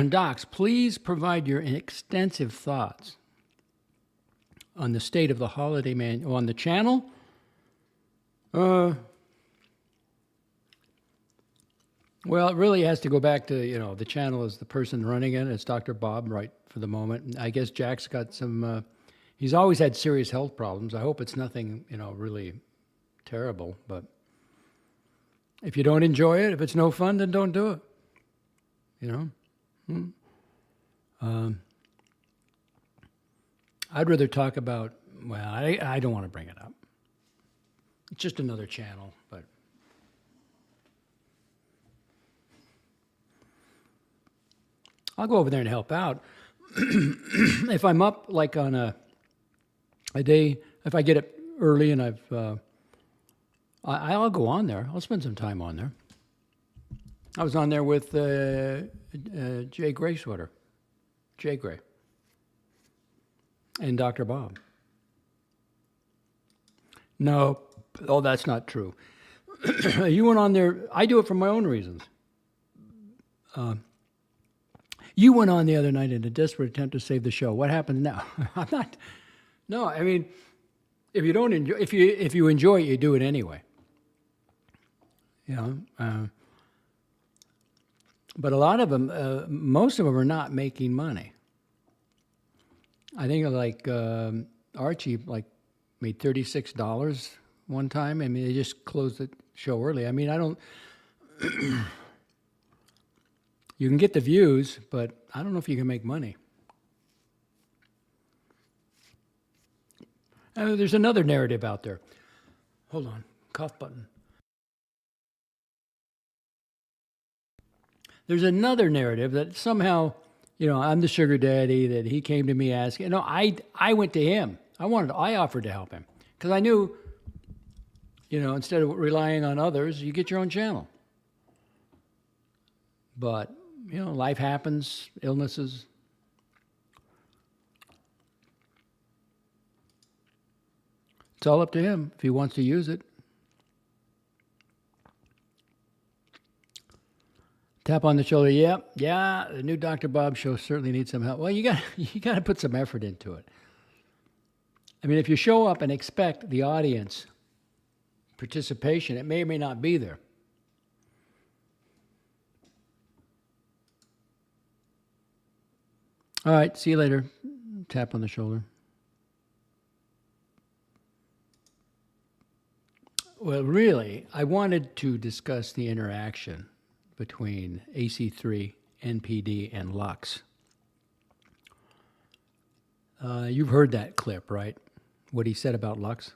Speaker 1: Docs, please provide your extensive thoughts on the state of the holiday manual on the channel. Well, it really has to go back to, the channel is the person running it. It's Dr. Bob right for the moment. I guess Jack's got some, he's always had serious health problems. I hope it's nothing, really terrible. But if you don't enjoy it, if it's no fun, then don't do it. I'd rather talk about, well, I don't want to bring it up. It's just another channel, but. I'll go over there and help out. If I'm up like on a day, if I get up early and I'll go on there. I'll spend some time on there. I was on there with Jay Grayswater, Jay Gray, and Dr. Bob. No, that's not true. You went on there. I do it for my own reasons. You went on the other night in a desperate attempt to save the show. What happens now? I'm not. No, I mean, if you don't enjoy, if you enjoy it, you do it anyway. But a lot of them, most of them are not making money. I think like Archie made $36 one time. I mean, they just closed the show early. I mean, I don't. You can get the views, but I don't know if you can make money. There's another narrative out there. Hold on, cough button. There's another narrative that somehow, I'm the sugar daddy, that he came to me asking. No, I went to him. I offered to help him because I knew, instead of relying on others, you get your own channel. But life happens, illnesses. It's all up to him if he wants to use it. Tap on the shoulder. Yep, yeah. The new Dr. Bob show certainly needs some help. Well, you got to put some effort into it. I mean, if you show up and expect the audience participation, it may or may not be there. All right, see you later. Tap on the shoulder. Well, really, I wanted to discuss the interaction between AC3, NPD, and Lux. You've heard that clip, right? What he said about Lux?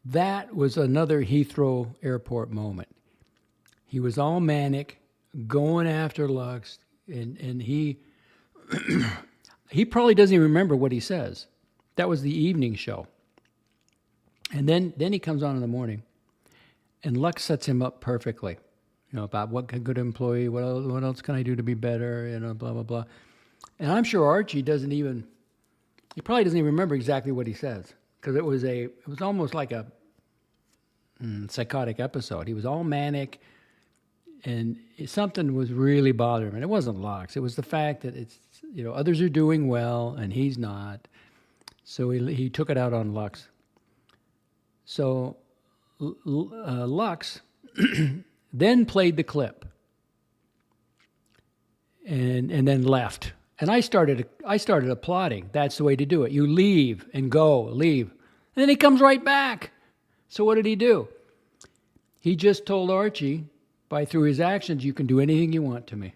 Speaker 1: That was another Heathrow Airport moment. He was all manic, going after Lux, and he probably doesn't even remember what he says. That was the evening show. And then he comes on in the morning. And Lux sets him up perfectly. About what a good employee, what else can I do to be better, blah, blah, blah. And I'm sure Archie he probably doesn't even remember exactly what he says, because it was almost like a psychotic episode. He was all manic, and something was really bothering him. And it wasn't Lux. It was the fact that others are doing well and he's not. So he took it out on Lux. So Lux then played the clip and then left. And I started applauding. That's the way to do it. You leave and go, leave. And then he comes right back. So what did he do? He just told Archie, through his actions, you can do anything you want to me.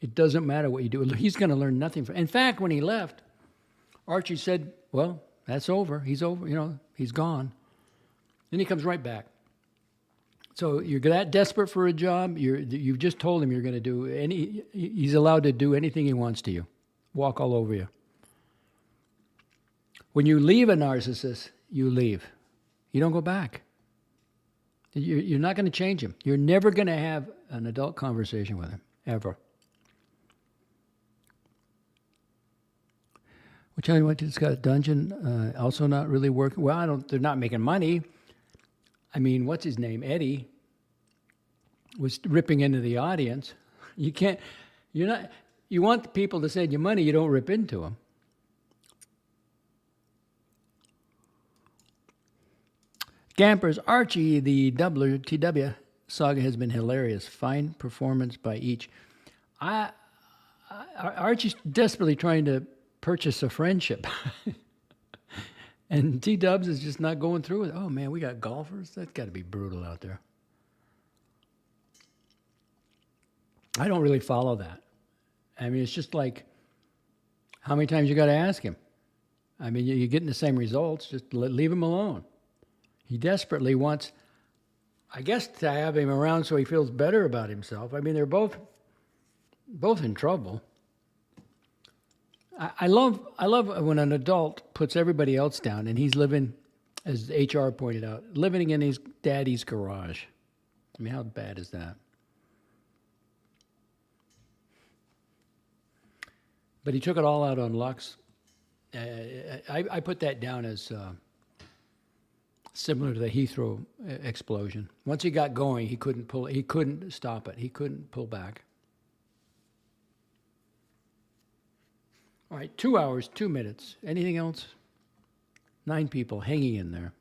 Speaker 1: It doesn't matter what you do. He's going to learn nothing from it. In fact, when he left, Archie said, well, that's over. He's over, he's gone. Then he comes right back. So you're that desperate for a job, you've just told him you're going to do he's allowed to do anything he wants to you. Walk all over you. When you leave a narcissist, you leave. You don't go back. You're not going to change him. You're never going to have an adult conversation with him, ever. Which I went to Scott Dungeon, also not really working. Well, they're not making money. I mean, what's his name? Eddie was ripping into the audience. You want people to send you money, you don't rip into them. Gamper's Archie, the WTW saga has been hilarious. Fine performance by each. Archie's desperately trying to purchase a friendship. And T-Dubs is just not going through it. Oh, man, we got golfers? That's got to be brutal out there. I don't really follow that. I mean, it's just like, how many times you got to ask him? I mean, you're getting the same results. Just leave him alone. He desperately wants, I guess, to have him around so he feels better about himself. I mean, they're both in trouble. I love when an adult puts everybody else down and he's living, as HR pointed out, living in his daddy's garage. I mean, how bad is that? But he took it all out on Lux. I put that down as similar to the Heathrow explosion. Once he got going, he couldn't stop it. He couldn't pull back. All right, 2 hours, 2 minutes. Anything else? 9 people hanging in there.